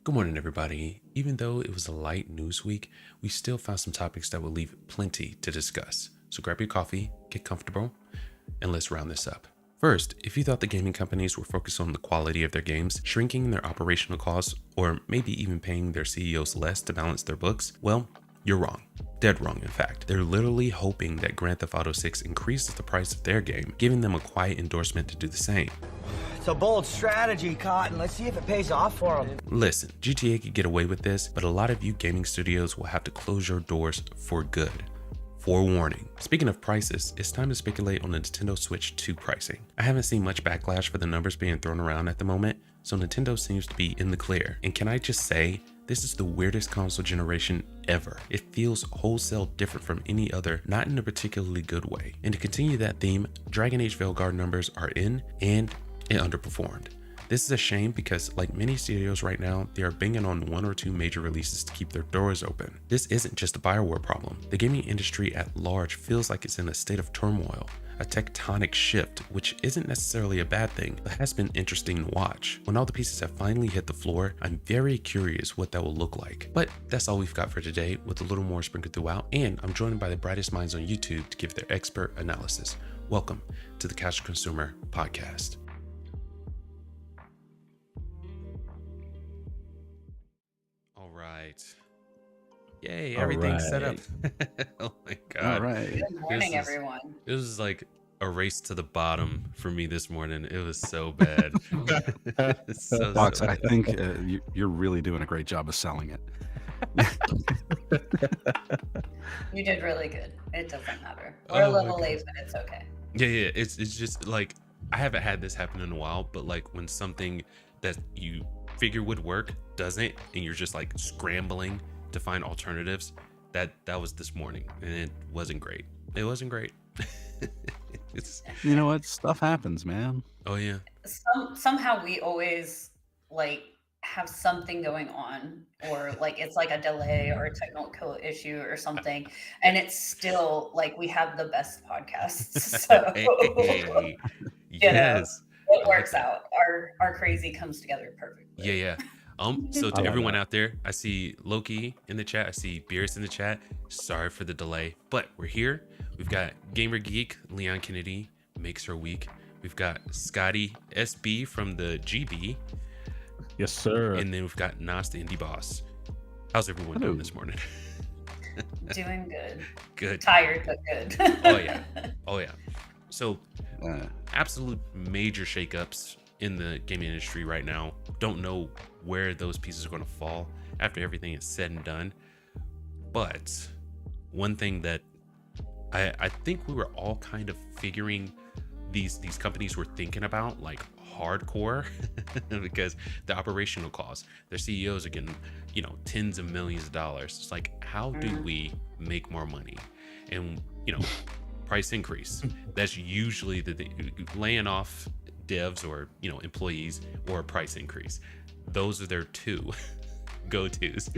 Good morning, everybody. Even though it was a light news week, we still found some topics that will leave plenty to discuss. So grab your coffee, get comfortable, and let's round this up. First, if you thought the gaming companies were focused on the quality of their games, shrinking their operational costs, or maybe even paying their CEOs less to balance their books, well, you're wrong. Dead wrong, in fact. They're literally hoping that Grand Theft Auto 6 increases the price of their game, giving them a quiet endorsement to do the same. It's a bold strategy, Cotton. Let's see if it pays off for them. Listen, GTA could get away with this, but a lot of you gaming studios will have to close your doors for good. Forewarning. Speaking of prices, it's time to speculate on the Nintendo Switch 2 pricing. I haven't seen much backlash for the numbers being thrown around at the moment, so Nintendo seems to be in the clear. And can I just say, this is the weirdest console generation ever. It feels wholesale different from any other, not in a particularly good way. And to continue that theme, Dragon Age Veilguard numbers are in, and it underperformed. This is a shame because, like many studios right now, they are banging on one or two major releases to keep their doors open. This isn't just a BioWare problem. The gaming industry at large feels like it's in a state of turmoil, a tectonic shift, which isn't necessarily a bad thing, but has been interesting to watch. When all the pieces have finally hit the floor, I'm very curious what that will look like. But that's all we've got for today, with a little more sprinkled throughout, and I'm joined by the brightest minds on YouTube to give their expert analysis. Welcome to the Casual Consumer Podcast. Right. Yay, everything's set up. Oh my god. All right. Good morning, everyone. It was like a race to the bottom for me this morning. It was so bad. Fox, I think you're really doing a great job of selling it. You did really good. It doesn't matter. We're a little late, but it's okay. Yeah. It's just like, I haven't had this happen in a while, but like when something that you figure would work doesn't, and you're just like scrambling to find alternatives, that was this morning, and it wasn't great. You know what, stuff happens, man. Oh yeah. Somehow we always like have something going on, or like it's like a delay or a technical issue or something, and it's still like we have the best podcasts. So Hey. Yes, it works out. Our crazy comes together perfectly. Yeah. So to everyone out there, I see Loki in the chat. I see Beerus in the chat. Sorry for the delay, but we're here. We've got Gamer Geek, Leon Kennedy makes her week. We've got Scotty SB from the GB. Yes, sir. And then we've got Nas, the indie boss. How's everyone doing this morning? Doing good. Good. Tired, but good. Oh yeah. So absolute major shakeups in the gaming industry right now. Don't know where those pieces are going to fall after everything is said and done. But one thing that I think we were all kind of figuring these companies were thinking about, like hardcore, because the operational costs, their CEOs are getting, tens of millions of dollars. It's like, how do we make more money? And, price increase. That's usually the laying off devs or employees, or a price increase. Those are their two go-tos.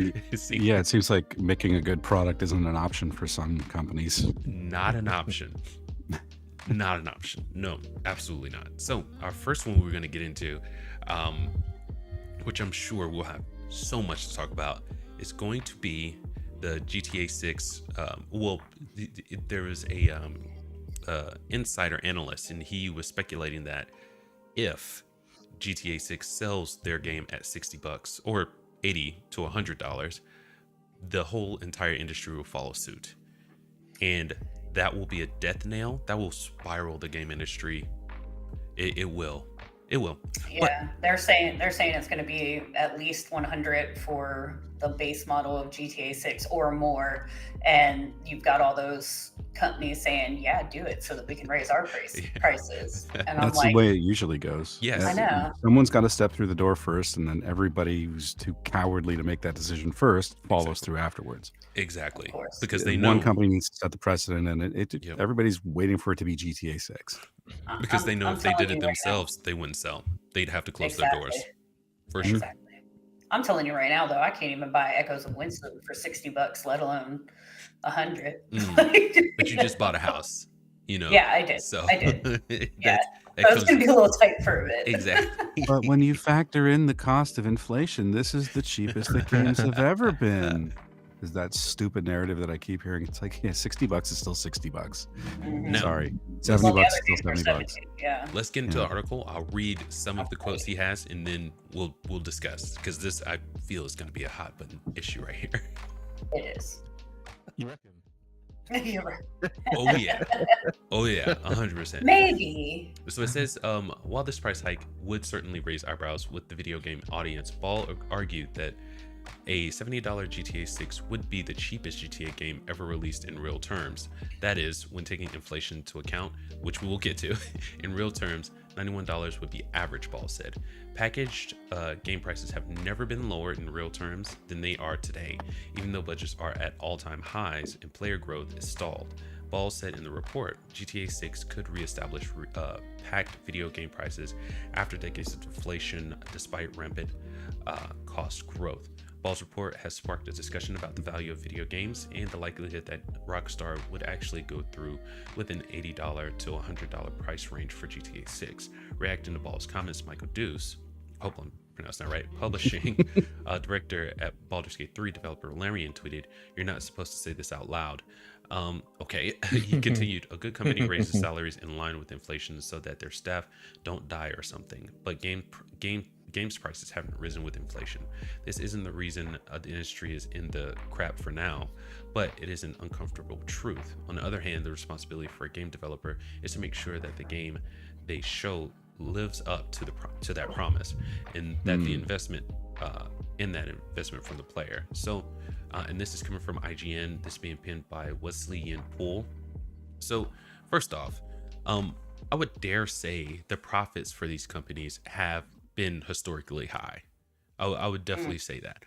Yeah, it seems like making a good product isn't an option for some companies. Not an option. Not an option. No, absolutely not. So our first one we're going to get into, which I'm sure we'll have so much to talk about, is going to be the GTA 6. There was a insider analyst, and he was speculating that if GTA 6 sells their game at $60 or $80 to $100, the whole entire industry will follow suit, and that will be a death nail that will spiral the game industry. It will. Yeah, but they're saying it's going to be at least 100 for the base model of GTA 6 or more, and you've got all those companies saying, "Yeah, do it so that we can raise our prices." And That's the way it usually goes. Yes, I know. Someone's got to step through the door first, and then everybody who's too cowardly to make that decision first follows through afterwards. Exactly, Of course. because they know One company needs to set the precedent, and Yep. everybody's waiting for it to be GTA 6. because they know I'm if they did telling it you right themselves, they wouldn't sell. They'd have to close Exactly. their doors for sure. Exactly. I'm telling you right now, though, I can't even buy Echoes of Winston for $60, let alone 100. But you just bought a house. you know. Yeah, I did. So I did. Yeah. that So it's comes gonna be a little tight for a bit. exactly. But when you factor in the cost of inflation, this is the cheapest that games have ever been. Is that stupid narrative that I keep hearing? It's like, yeah, $60 is still $60. Mhm. No. Sorry, Well, $70 the is other still games were 70 bucks. 70. Yeah. Let's get into Yeah. the article. I'll read some of the quotes he has, and then we'll discuss, because this, I feel, is going to be a hot button issue right here. It is. You reckon? You're right. Oh yeah, 100%. Maybe. So it says, while this price hike would certainly raise eyebrows with the video game audience, Ball argued that a $70 GTA 6 would be the cheapest GTA game ever released in real terms. That is, when taking inflation into account, which we will get to. In real terms, $91 would be average, Ball said. Packaged game prices have never been lower in real terms than they are today, even though budgets are at all-time highs and player growth is stalled. Ball said in the report, GTA 6 could reestablish packed video game prices after decades of inflation despite rampant cost growth. Ball's report has sparked a discussion about the value of video games and the likelihood that Rockstar would actually go through with an $80 to $100 price range for GTA 6. Reacting to Ball's comments, Michael Deuce, hope I'm pronouncing that right, publishing director at Baldur's Gate 3 developer Larian, tweeted, "You're not supposed to say this out loud." Okay. He continued, "A good company raises salaries in line with inflation so that their staff don't die or something, but games prices haven't risen with inflation. This isn't the reason the industry is in the crap for now, but it is an uncomfortable truth. On the other hand, the responsibility for a game developer is to make sure that the game they show lives up to that promise, and that the investment in that investment from the player." So, and this is coming from IGN, this being pinned by Wesleyan Poole. So, first off, I would dare say the profits for these companies have been historically high. I would definitely say that.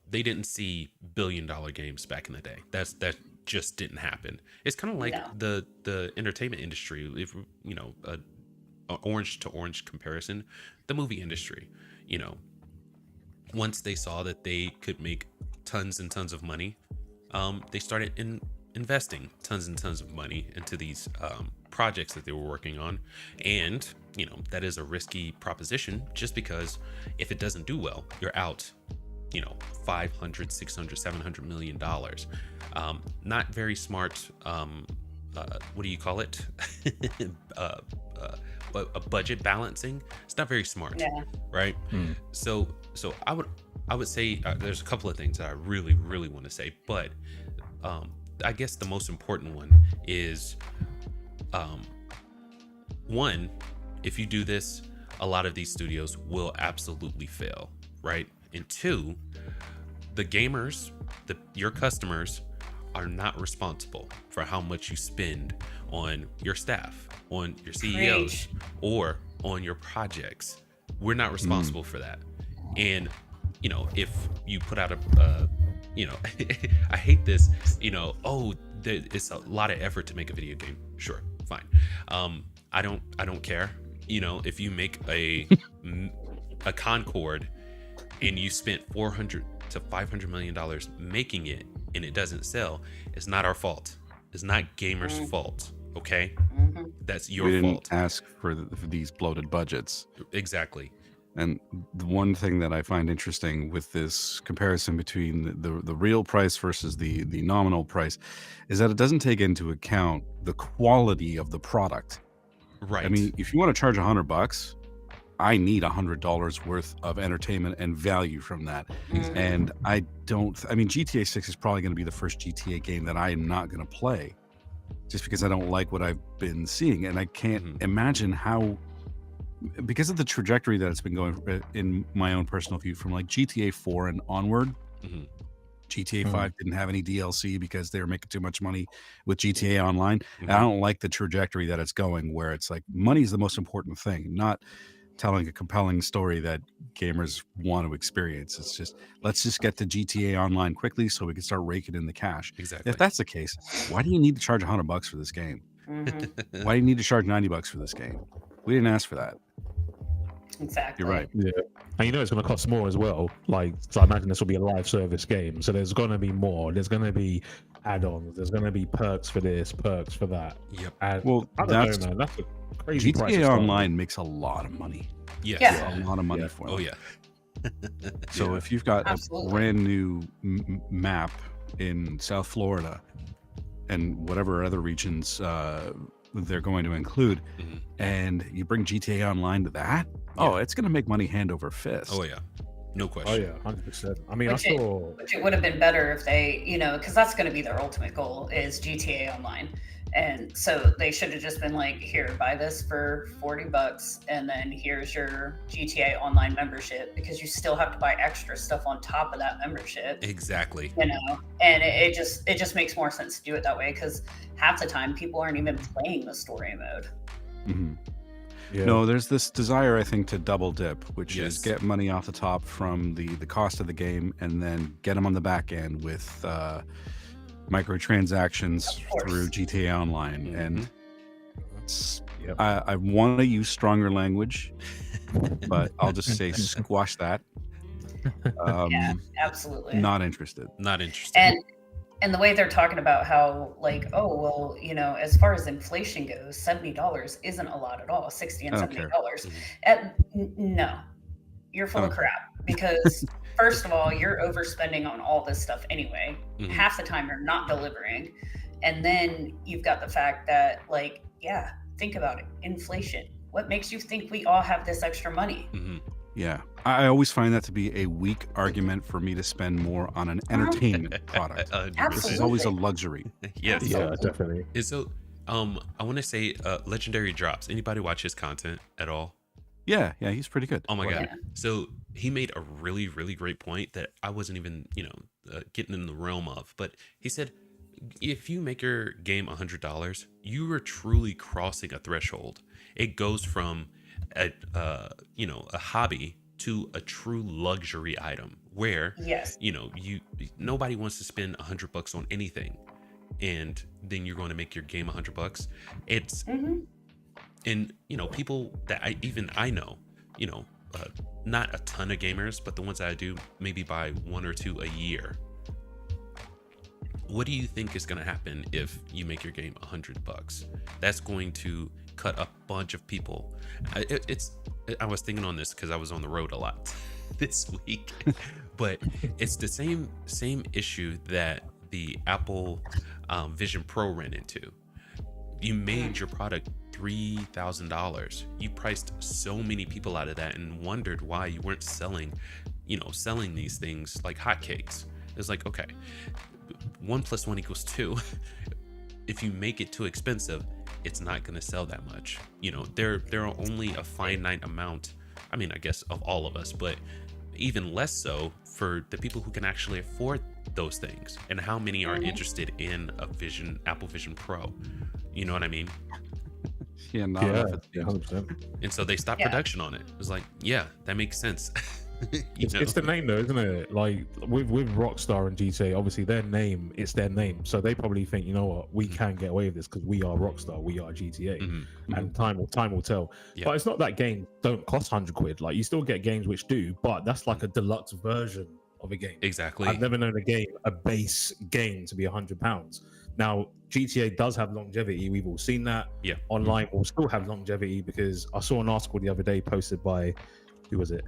They didn't see billion-dollar games back in the day. That just didn't happen. It's kind of like the entertainment industry. If you know, a orange to orange comparison, the movie industry. You know, once they saw that they could make tons and tons of money, they started investing tons and tons of money into these projects that they were working on. And you know, that is a risky proposition, just because if it doesn't do well, you're out, you know, 500, 600, 700 million dollars. Not very smart. What do you call it? A budget balancing. It's not very smart, right? So I would say there's a couple of things that I really want to say, but I guess the most important one is one, if you do this, a lot of these studios will absolutely fail, right? And two, the gamers, your customers, are not responsible for how much you spend on your staff, on your CEOs, or on your projects. We're not responsible for that. And you know, if you put out a you know, I hate this, you know, it's a lot of effort to make a video game. Sure, fine. I don't care. You know, if you make a Concorde and you spent $400 to $500 million making it and it doesn't sell, it's not our fault. It's not gamers' fault. Okay, that's your fault. We didn't ask for these bloated budgets. Exactly. And the one thing that I find interesting with this comparison between the real price versus the nominal price is that it doesn't take into account the quality of the product. Right. I mean, if you want to charge $100, I need $100 worth of entertainment and value from that. And I mean, GTA 6 is probably going to be the first GTA game that I am not going to play, just because I don't like what I've been seeing. And I can't imagine how, because of the trajectory that it's been going in my own personal view from like GTA 4 and onward. GTA 5 didn't have any DLC because they were making too much money with GTA Online. And I don't like the trajectory that it's going, where it's like money is the most important thing, not telling a compelling story that gamers want to experience. It's just, let's just get to GTA Online quickly so we can start raking in the cash. Exactly. If that's the case, why do you need to charge $100 for this game? Why do you need to charge $90 for this game? We didn't ask for that. Exactly. You're right. Yeah, and you know it's going to cost more as well. Like, so I imagine this will be a live service game, so there's going to be more. There's going to be add-ons. There's going to be perks for this, perks for that. Yep. And Well, I don't know, man. That's a crazy price. GTA to start Online makes a lot of money. Yes. Yeah. A lot of money Yeah. for them. Oh yeah. So if you've got Absolutely. a brand new map in South Florida and whatever other regions they're going to include, Mhm. and you bring GTA Online to that, oh, it's going to make money hand over fist. Oh yeah. No with. Oh question. yeah, 100%. I mean, Which I saw. Which it would have been better if they, because that's going to be their ultimate goal is GTA Online. And so they should have just been like, here, buy this for $40, and then here's your GTA Online membership, because you still have to buy extra stuff on top of that membership. Exactly. And it just makes more sense to do it that way, because half the time people aren't even playing the story mode. Mhm. Yeah. No, there's this desire, I think, to double dip, which Yes. is get money off the top from the cost of the game and then get them on the back end with microtransactions Of course. through GTA Online. Mhm. And it's, Yep. I want to use stronger language, but I'll just say squash that. Yeah, absolutely. Not interested. Not interested. And the way they're talking about how, like, oh, well, as far as inflation goes, $70 isn't a lot at all. $60 and I don't care. $70. Mhm. No, you're full of Okay. crap, because first of all, you're overspending on all this stuff anyway. Mhm. Half the time you're not delivering. And then you've got the fact that, like, yeah, think about it. Inflation. What makes you think we all have this extra money? Mhm. Yeah. I always find that to be a weak argument for me to spend more on an entertainment product. 100%. This is always a luxury. Yes. Yeah, definitely. And so, I want to say, Legendary Drops. Anybody watch his content at all? Yeah, he's pretty good. Oh my god! Yeah. So he made a really, really great point that I wasn't even, getting in the realm of. But he said, if you make your game $100, you are truly crossing a threshold. It goes from a hobby to a true luxury item where Yes. nobody wants to spend $100 on anything, and then you're going to make your game $100. It's Hmm. and people that I know, not a ton of gamers, but the ones that I do maybe buy one or two a year. What do you think is going to happen if you make your game $100? That's going to cut a bunch of people. I was thinking on this because I was on the road a lot this week, but it's the same issue that the Apple Vision Pro ran into. You made your product $3,000. You priced so many people out of that and wondered why you weren't selling these things like hotcakes. It's like, okay, 1 + 1 = 2. If you make it too expensive, it's not going to sell that much. There are only a finite amount. I mean, I guess of all of us, but even less so for the people who can actually afford those things. And how many are interested in a Apple Vision Pro? You know what I mean? Yeah, not Yeah, enough. 100%. And so they stopped Yeah. production on it. It was like, yeah, that makes sense. It's the name though, isn't it? Like with Rockstar and GTA, obviously it's their name. So they probably think, you know what, we can get away with this because we are Rockstar, we are GTA, Mhm. and time will tell. Yeah. But it's not that games don't cost £100. Like you still get games which do, but that's like a deluxe version of a game. Exactly. I've never known a base game to be £100. Now GTA does have longevity. We've all seen that. Yeah. Online will still have longevity because I saw an article the other day posted by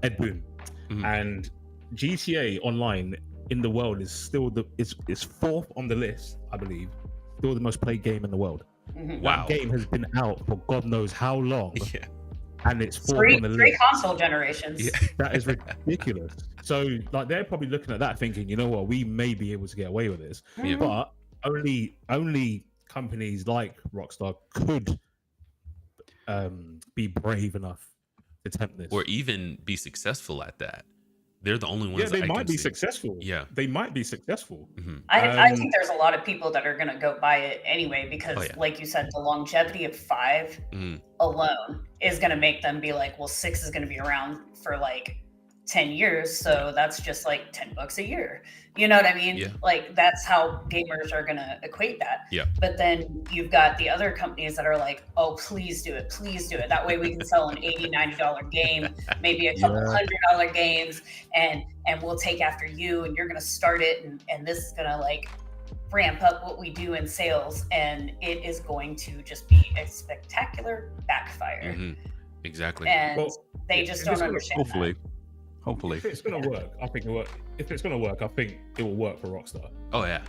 Ed Boon. Mhm. And GTA Online in the world is still it's fourth on the list, I believe. Still the most played game in the world. Mhm. Wow. That game has been out for God knows how long, Yeah. and it's fourth Three on the three list. console generations. Yeah. That is ridiculous. So like they're probably looking at that thinking, you know what, we may be able to get away with this, Yeah. but only companies like Rockstar could be brave enough to attempt this. Or even be successful at that. They're the only ones. Yeah, they I might can be see. successful. Yeah. They might be successful. Mhm. I think there's a lot of people that are going to go buy it anyway because, Oh, yeah. like you said, the longevity of 5 Mhm. alone is going to make them be like, well, 6 is going to be around for like 10 years, so that's just like $10 a year. You know what I mean? Yeah. Like that's how gamers are gonna equate that. Yeah. But then you've got the other companies that are like, oh, please do it, please do it. That way we can sell an $80-$90 game, maybe a couple $100 games, and we'll take after you, and you're gonna start it, and this is gonna like ramp up what we do in sales, and it is going to just be a spectacular backfire. Exactly. And they just don't understand. Hopefully. If it's gonna work, I think it will work. If it's gonna work, I think it will work for Rockstar. Oh yeah.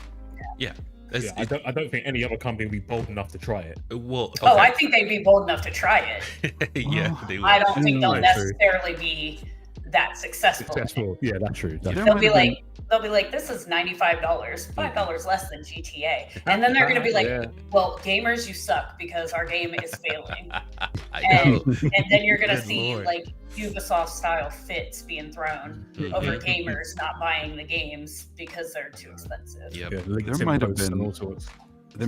I don't think any other company will be bold enough to try it. Well, okay. Oh, I think they'd be bold enough to try it. Yeah, they will. I don't think they'll necessarily be that successful. Yeah, that's true. They'll be like, this is $95, $5 less than GTA, and then they're gonna be like, well, gamers, you suck because our game is failing. And then you're gonna see like Ubisoft style fits being thrown over gamers not buying the games because they're too expensive. Yep. There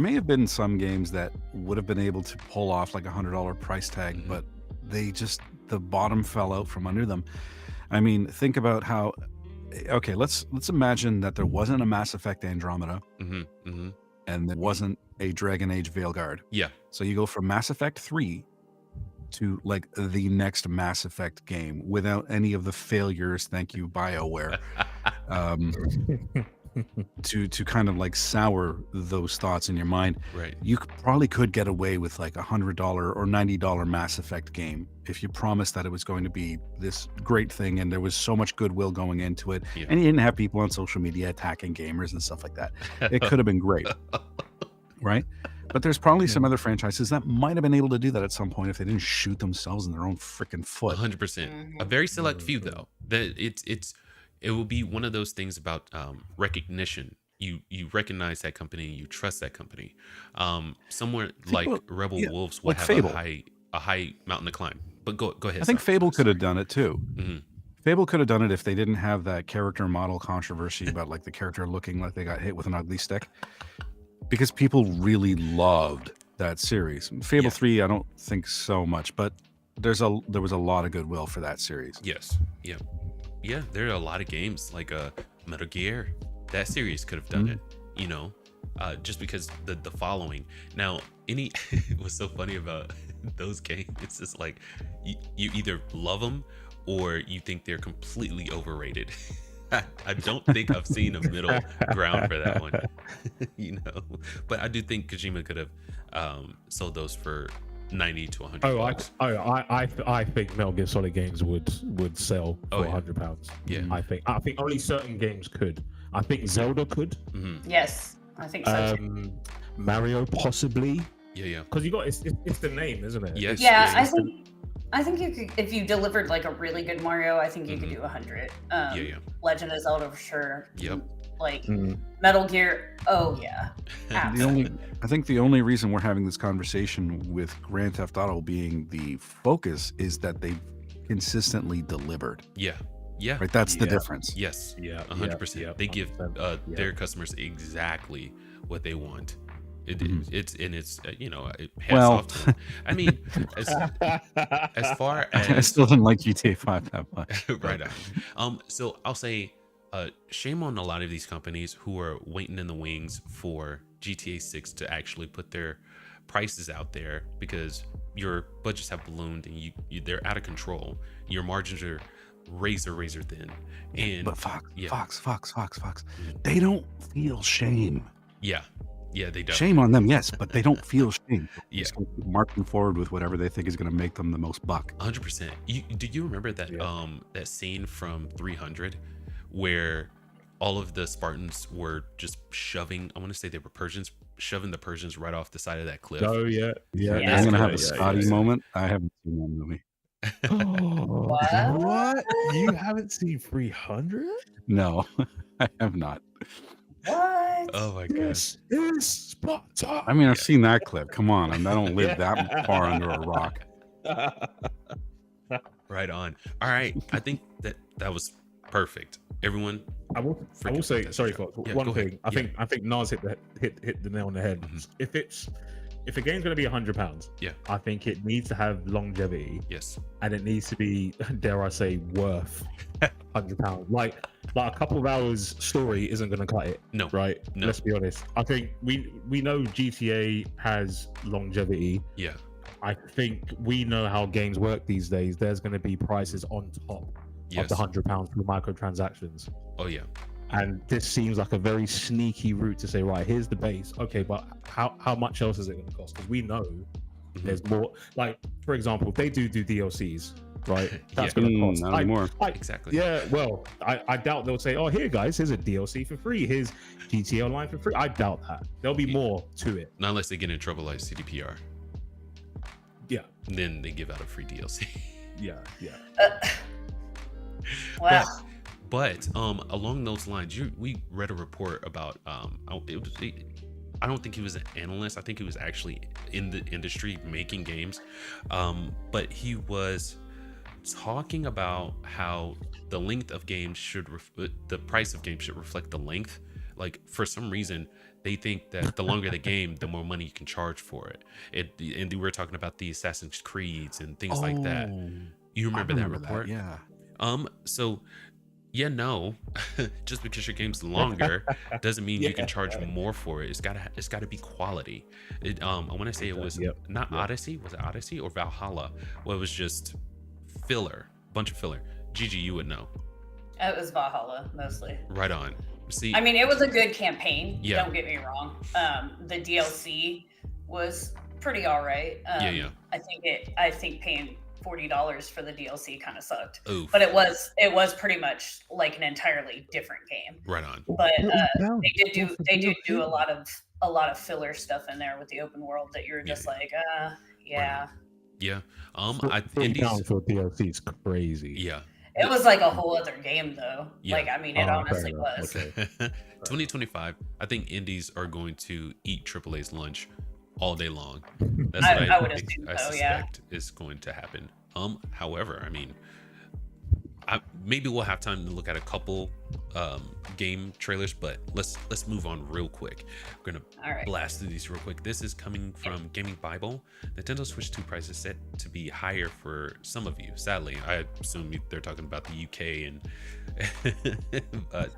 may have been some games that would have been able to pull off like $100 price tag, but the bottom fell out from under them. I mean, think about how. Okay, let's imagine that there wasn't a Mass Effect Andromeda, and there wasn't a Dragon Age Veilguard. Yeah. So you go from Mass Effect 3 to like the next Mass Effect game without any of the failures. Thank you, BioWare. To kind of like sour those thoughts in your mind. Right. You probably could get away with like $100 or $90 Mass Effect game if you promised that it was going to be this great thing and there was so much goodwill going into it, and you didn't have people on social media attacking gamers and stuff like that. It could have been great, right? But there's probably some other franchises that might have been able to do that at some point if they didn't shoot themselves in their own freaking foot. 100%. A very select few though. That it will be one of those things about recognition. You recognize that company, you trust that company. Somewhere like Rebel Wolves will have a high mountain to climb. But go ahead. I think Fable could have done it too. Fable could have done it if they didn't have that character model controversy about like the character looking like they got hit with an ugly stick, because people really loved that series. Fable 3, I don't think so much, but there was a lot of goodwill for that series. Yes. Yeah, there are a lot of games like Metal Gear. That series could have done it, just because the following. Now, what's so funny about those games, it's just like you either love them or you think they're completely overrated. I don't think I've seen a middle ground for that one, But I do think Kojima could have sold those for $90 to $100. I think Metal Gear Solid games would sell for £100. Yeah, I think only certain games could. I think Zelda could. Yes, I think so too. Mario possibly. Yeah. Because it's the name, isn't it? Yes. Yeah, I think you could, if you delivered like a really good Mario, I think you could do 100. Legend of Zelda for sure. Yep. Like Metal Gear. Oh yeah. I think the only reason we're having this conversation with Grand Theft Auto being the focus is that they've consistently delivered. Yeah. Right. That's the difference. Yes. 100%. They give their customers exactly what they want. It hats off to them. I mean, as far as I still didn't like GTA 5 that much. Right on. So I'll say, shame on a lot of these companies who are waiting in the wings for GTA 6 to actually put their prices out there, because your budgets have ballooned and they're out of control. Your margins are razor thin. And but Fox, they don't feel shame. Yeah, they don't. Shame on them, yes, but they don't feel shame. Just marching forward with whatever they think is going to make them the most buck. 100%. Do you remember that that scene from 300 where all of the Spartans were just shoving? I want to say they were Persians, shoving the Persians right off the side of that cliff. Oh yeah. I'm gonna have a Scotty moment. I haven't seen that movie. What? You haven't seen 300? No, I have not. What? Oh my god. This is Sparta. I mean, I've seen that clip. Come on, I don't live that far under a rock. Right on. All right, I think that was perfect. Everyone, I will say, sorry, Fox. Yeah, one thing. ahead. I think Nas hit the nail on the head. If it's if a game's going to be £100, Yeah. I think it needs to have longevity, Yes. and it needs to be, dare I say, worth £100. Like a couple of hours story isn't going to cut it. No. Right? No. Let's be honest. I think we know GTA has longevity. Yeah. I think we know how games work these days. There's going to be prices on top of the £100 for microtransactions. Oh yeah. And this seems like a very sneaky route to say, right, here's the base. Okay, but how much else is it going to cost? Because we know there's more. Like, for example, if they do DLCs, right? That's going to cost. Not anymore. Exactly. Yeah, well, I doubt they'll say, oh, here, guys, here's a DLC for free. Here's GTA Online for free. I doubt that. There'll be more to it. Not unless they get in trouble like CDPR. Yeah. Then they give out a free DLC. Yeah. Wow. But along those lines, we read a report about I don't think he was an analyst. I think he was actually in the industry making games. But he was talking about how the length of games the price of games should reflect the length. Like, for some reason, they think that the longer the game, the more money you can charge for it. And we were talking about the Assassin's Creeds and things like that. You remember that report? Yeah. So yeah, no, just because your game's longer doesn't mean you can charge more for it. It's gotta be quality. I want to say it was not Odyssey. Was it Odyssey or Valhalla? Well, it was just filler, bunch of filler. Gigi, you would know. It was Valhalla mostly. Right on. See, I mean, it was a good campaign. Yeah. Don't get me wrong. The DLC was pretty all right. Yeah. I think paying $40 for the DLC kind of sucked. Oof. But it was pretty much like an entirely different game. Right on. But they did do a lot of filler stuff in there with the open world that you're just like, yeah. Yeah. £40 for DLC is crazy. Yeah. It was like a whole other game though. Yeah. Like, I mean, it honestly was. Okay. 2025, I think indies are going to eat AAA's lunch all day long. That's I would assume so, suspect is going to happen. However, I mean, maybe we'll have time to look at a couple game trailers, but let's move on real quick. We're gonna blast through these real quick. This is coming from Gaming Bible. Nintendo Switch 2 price is set to be higher for some of you. Sadly, I assume they're talking about the UK, and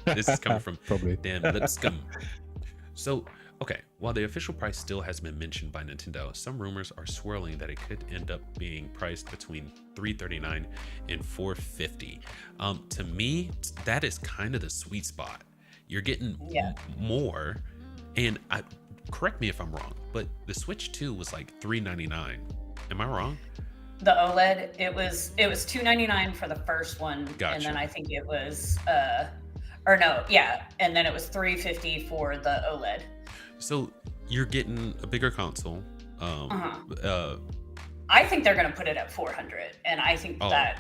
this is coming from Probably Dan Lipscomb. So, okay, while the official price still has been mentioned by Nintendo, some rumors are swirling that it could end up being priced between $339 and $450. To me, that is kind of the sweet spot. You're getting more, and correct me if I'm wrong, but the Switch 2 was like $399. Am I wrong? The OLED, it was $299 for the first one, Gotcha. and then I think it was and then it was $350 for the OLED. So you're getting a bigger console. I think they're going to put it at $400, and I think that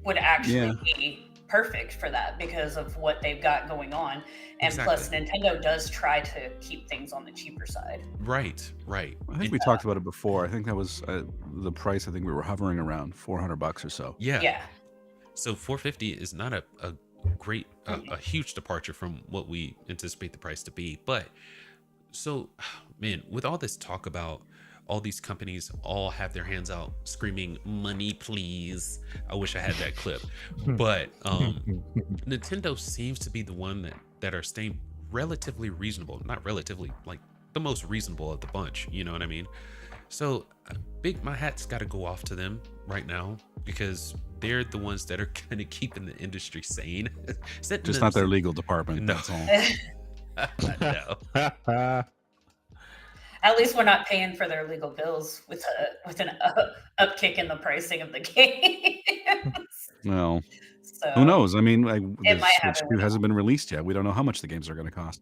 would actually be perfect for that because of what they've got going on, and plus Nintendo does try to keep things on the cheaper side. Right. I think we talked about it before. I think that was the price. I think we were hovering around $400 or so. Yeah. So $450 is not a great, a huge departure from what we anticipate the price to be. But so, man, with all this talk about all these companies all have their hands out screaming money please, I wish I had that clip, but Nintendo seems to be the one that are staying relatively reasonable, not relatively, like the most reasonable of the bunch, you know what I mean? So my hat's got to go off to them right now because they're the ones that are kind of keeping the industry sane. Just not their legal department. No. That's all. No. At least we're not paying for their legal bills with an upkick in the pricing of the games. Well, so, who knows? I mean, it might Switch 2 hasn't been released yet. We don't know how much the games are going to cost.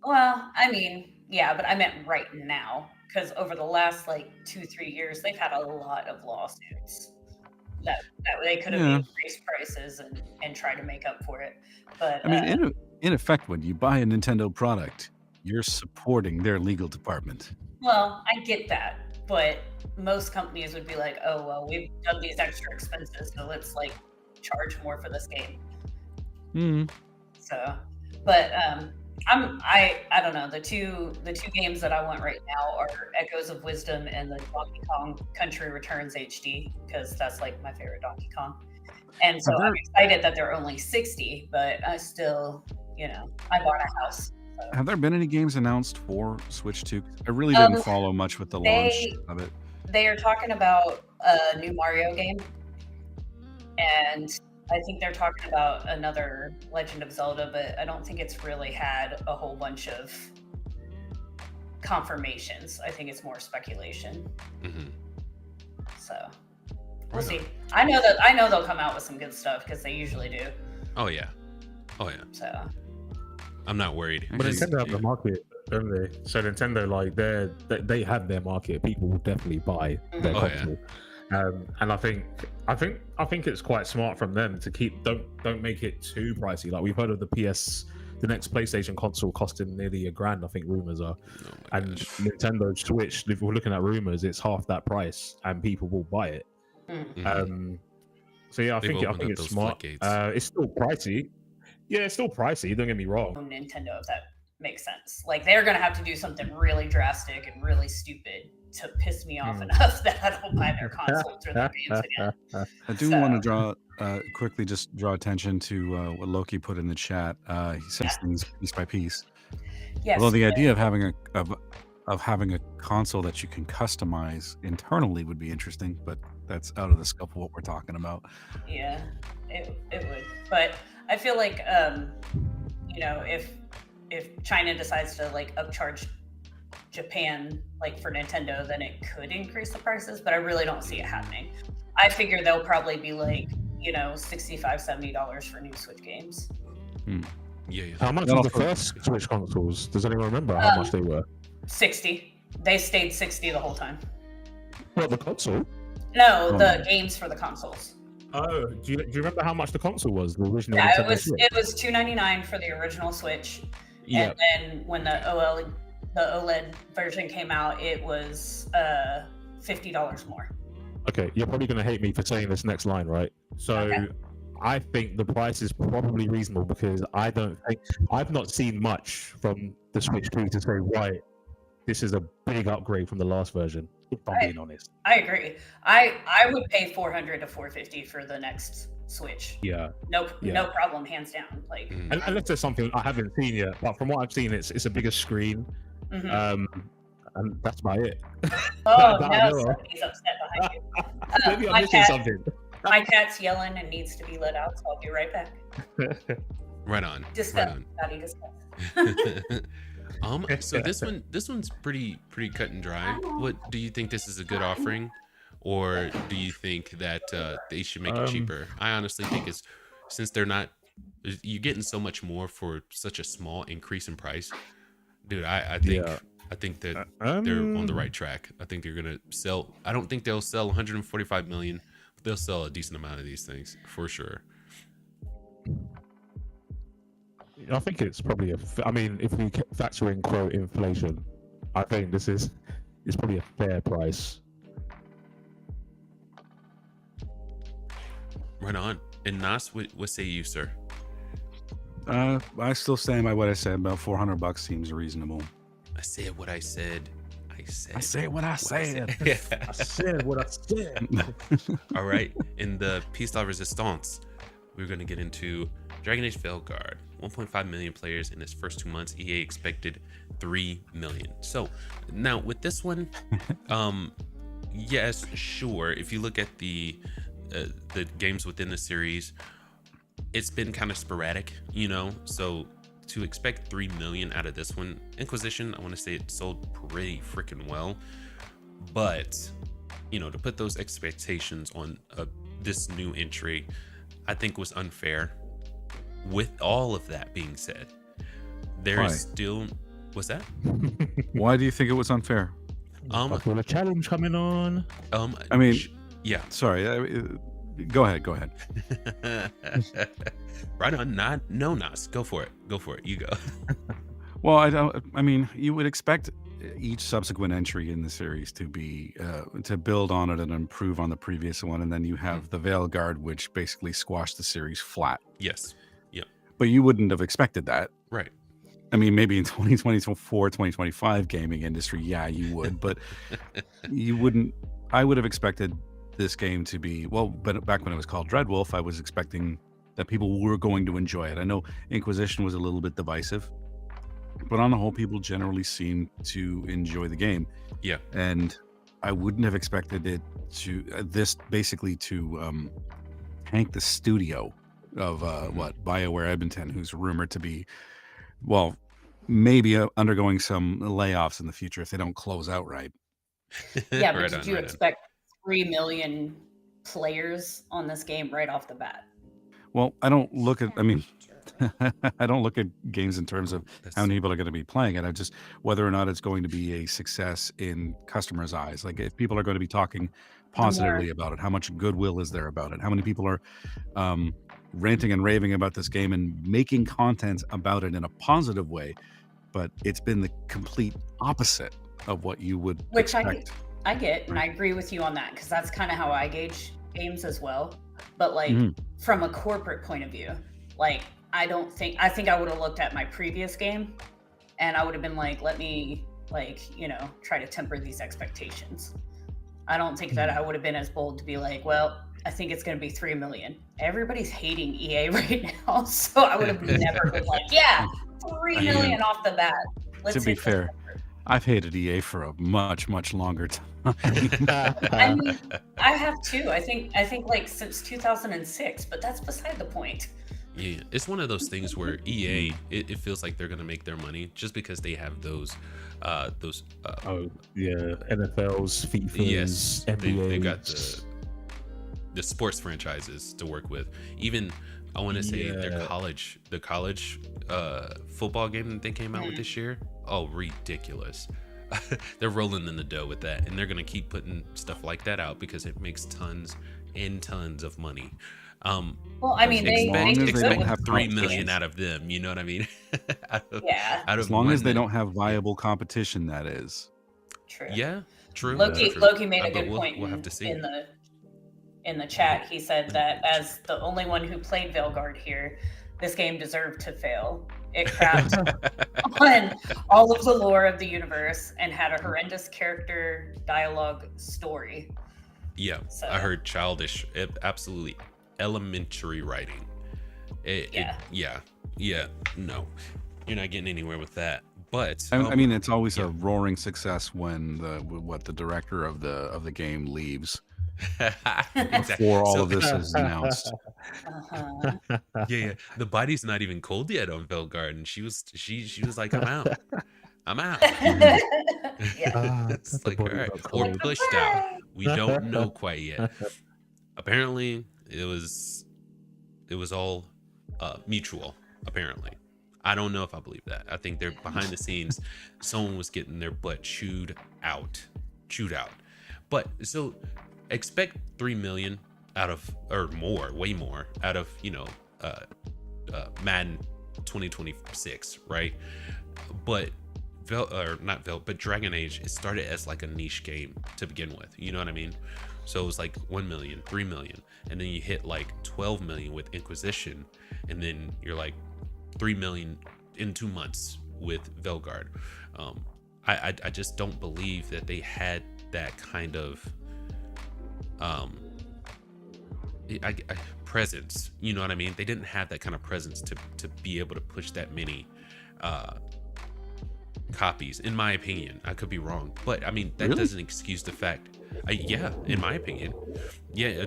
Well, I mean, yeah, but I meant right now because over the last 2-3 years, they've had a lot of lawsuits that they could have increased prices and tried to make up for it. But I mean, in effect, when you buy a Nintendo product, you're supporting their legal department. Well, I get that, but most companies would be like, "Oh, well, we've done these extra expenses, so let's charge more for this game." Mm. So, but I don't know. The two games that I want right now are Echoes of Wisdom and the Donkey Kong Country Returns HD, because that's like my favorite Donkey Kong. And so I'm excited that they're only 60, but I still, I bought a house. So. Have there been any games announced for Switch 2? I really didn't follow much with the launch of it. They are talking about a new Mario game, and I think they're talking about another Legend of Zelda, but I don't think it's really had a whole bunch of confirmations. I think it's more speculation. Mm-hmm. So we'll see. I know they'll come out with some good stuff because they usually do. Oh yeah. So I'm not worried. But Nintendo have the market, don't they? So Nintendo, like they have their market. People will definitely buy their console. And I think it's quite smart from them to don't make it too pricey. Like we've heard of the next PlayStation console costing nearly $1,000, I think rumors are. And Nintendo Switch, if we're looking at rumors, it's half that price, and people will buy it. Mm-hmm. So yeah, I think it's smart. It's still pricey. Yeah, it's still pricey. Don't get me wrong. Nintendo, if that makes sense. Like they're gonna have to do something really drastic and really stupid to piss me off enough that I don't buy their consoles or their games again. I do want to quickly draw attention to what Loki put in the chat. He says things piece by piece. Yes. Although the idea of having a console that you can customize internally would be interesting, but that's out of the scope of what we're talking about. Yeah, it would. But I feel like if China decides to like upcharge Japan like for Nintendo, then it could increase the prices, but I really don't see it happening. I figure they'll probably be like, $65-$70 for new Switch games. Yeah. How much was the first Switch consoles? Does anyone remember how much they were? 60. They stayed 60 the whole time. What, the console? No, the games for the consoles. Oh, do you remember how much the console was? The original? Yeah, it was $299 for the original Switch. Yeah. And then when the OLED version came out, it was $50 more. Okay, you're probably going to hate me for saying this next line, right? So okay. I think the price is probably reasonable because I've not seen much from the Switch 2 to say, right, this is a big upgrade from the last version, if I'm being honest. I agree. I would pay $400 to $450 for the next Switch. Yeah. No problem, hands down. Like, unless there's something I haven't seen yet, but from what I've seen, it's a bigger screen. Mm-hmm. And that's about it. Oh, no, somebody's upset behind you. Maybe I'm missing something. My cat's yelling and needs to be let out, so I'll be right back. Right on. Discuss. So this one's pretty cut and dry. What do you think? This is a good offering, or do you think that they should make it cheaper? I honestly think it's since you're getting so much more for such a small increase in price, dude. I think that they're on the right track. I think they're gonna sell. I don't think they'll sell 145 million, but they'll sell a decent amount of these things for sure. I think it's probably if we factor in quote inflation, I think it's probably a fair price. Right on. And Nas, what say you, sir? I still stand by what I said. About $400 seems reasonable. I said what I said. I said what I said. I said what I said. All right. In the piece de resistance, we're going to get into Dragon Age Veilguard. 1.5 million players in its first 2 months. EA expected 3 million. So now with this one, yes, sure. If you look at the games within the series, it's been kind of sporadic, so to expect 3 million out of this one, Inquisition, I want to say it sold pretty freaking well, but to put those expectations on this new entry, I think was unfair. With all of that being said, there is still what's that? Why do you think it was unfair? With a challenge coming on. Yeah. Sorry. Go ahead. Right on. No, Nas. Go for it. You go. Well, you would expect each subsequent entry in the series to be to build on it and improve on the previous one, and then you have the Veilguard, which basically squashed the series flat. Yes. Yeah. But you wouldn't have expected that, right? I mean, maybe in 2024, 2025 gaming industry, yeah, you would, but you wouldn't. I would have expected this game to be, well, but back when it was called Dreadwolf, I was expecting that people were going to enjoy it. I know Inquisition was a little bit divisive, but on the whole, people generally seem to enjoy the game. Yeah. And I wouldn't have expected it to, this basically to tank the studio of BioWare Edmonton, who's rumored to be, well, maybe undergoing some layoffs in the future if they don't close outright. Yeah, but did you expect 3 million players on this game right off the bat? Well, I don't look at, I mean, I don't look at games in terms of how many people are going to be playing it. I just, whether or not it's going to be a success in customers' eyes. Like if people are going to be talking positively about it, how much goodwill is there about it? How many people are ranting and raving about this game and making content about it in a positive way? But it's been the complete opposite of what you would expect. I get, and I agree with you on that, because that's kind of how I gauge games as well. But like from a corporate point of view, like I think I would have looked at my previous game and I would have been like, let me try to temper these expectations. I don't think that I would have been as bold to be like, well, I think it's going to be 3 million. Everybody's hating EA right now. So I would have never been like, yeah, 3 million off the bat. To be fair, I've hated EA for a much, much longer time. I mean, I have too. I think like since 2006, but that's beside the point. Yeah, it's one of those things where EA, it feels like they're gonna make their money just because they have those NFLs, FIFAs, yes, NBA. they've got the sports franchises to work with. Even I want to say the college football game that they came out with this year. Oh, ridiculous. They're rolling in the dough with that, and they're gonna keep putting stuff like that out because it makes tons and tons of money. Well, I mean, expect 3 million out of them. You know what I mean? As long as they don't have viable competition, that is. True. Yeah, true. Loki made a good point. We'll have to see. In the chat, he said that as the only one who played Veilguard here, this game deserved to fail. It crapped on all of the lore of the universe and had a horrendous character dialogue story. Yeah, so. I heard childish, absolutely elementary writing. No, you're not getting anywhere with that. But I mean, it's always a roaring success when the director of the game leaves. Before all of this is announced. Yeah, the body's not even cold yet on Veilguard, and she was like, I'm out. It's like, all right, or pushed out. We don't know quite yet. Apparently, it was all mutual. Apparently, I don't know if I believe that. I think they're behind the scenes. Someone was getting their butt chewed out. But so. Expect 3 million out of, or more, way more out of, Madden 2026, right? But but Dragon Age, it started as like a niche game to begin with. You know what I mean? So it was like 1 million, 3 million, and then you hit like 12 million with Inquisition, and then you're like 3 million in 2 months with Veilguard. I just don't believe that they had that kind of presence, you know what I mean? They didn't have that kind of presence to be able to push that many copies, in my opinion. I could be wrong, but I mean that doesn't excuse the fact. In my opinion,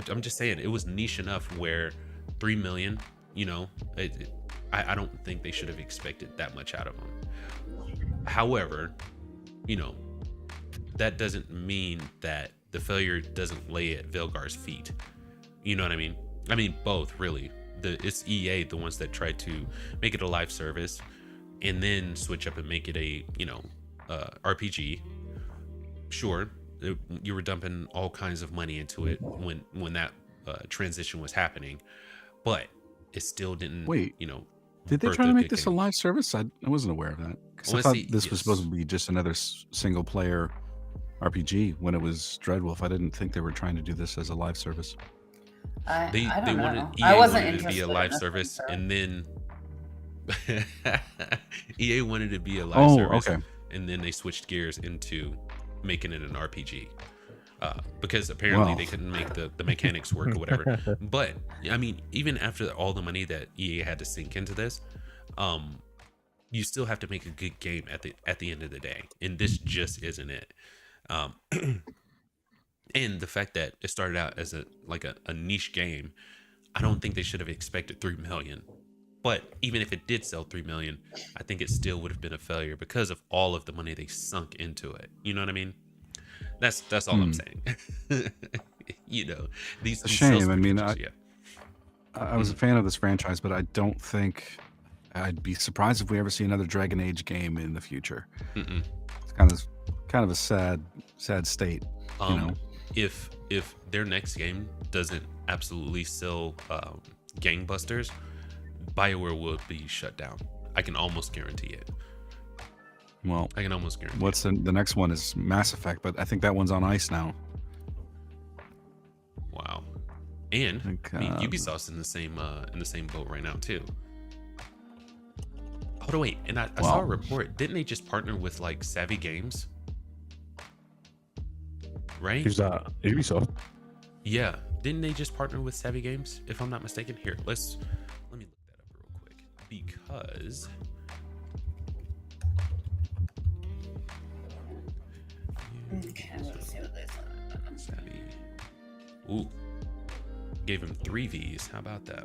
I'm just saying it was niche enough where 3 million, I don't think they should have expected that much out of them. However, that doesn't mean that the failure doesn't lay at Veilguard's feet. You know what I mean? I mean, both, really. It's EA, the ones that tried to make it a live service and then switch up and make it a, RPG. Sure, you were dumping all kinds of money into it when that transition was happening, but it still didn't, Did they try to make this a live service? I wasn't aware of that. Because I thought this was supposed to be just another single player RPG when it was Dreadwolf. I didn't think they were trying to do this as a live service. I don't know. EA I wasn't wanted it interested to be a live service, and then EA wanted to be a live service, okay. and then they switched gears into making it an RPG. Because apparently they couldn't make the mechanics work or whatever. But I mean, even after all the money that EA had to sink into this, you still have to make a good game at the end of the day, and this just isn't it. And the fact that it started out as a niche game, I don't think they should have expected 3 million. But even if it did sell 3 million, I think it still would have been a failure because of all of the money they sunk into it. You know what I mean? That's all I'm saying. You know, these It's a shame. I mean, yeah. I was a fan of this franchise, but I don't think I'd be surprised if we ever see another Dragon Age game in the future. It's kind of a sad state. You know, if their next game doesn't absolutely sell gangbusters, BioWare will be shut down. I can almost guarantee it. Well, I can almost guarantee. What's the next one is Mass Effect, but I think that one's on ice now. Wow. And I I mean, Ubisoft's in the same boat right now too. Oh wait, and I saw a report. Didn't they just partner with like Savvy Games? Right? Who's that? Ubisoft. Yeah. Didn't they just partner with Savvy Games? If I'm not mistaken. Here, let me look that up real quick because. Okay, let's see what they said. Savvy. Ooh. Gave him 3 Vs. How about that?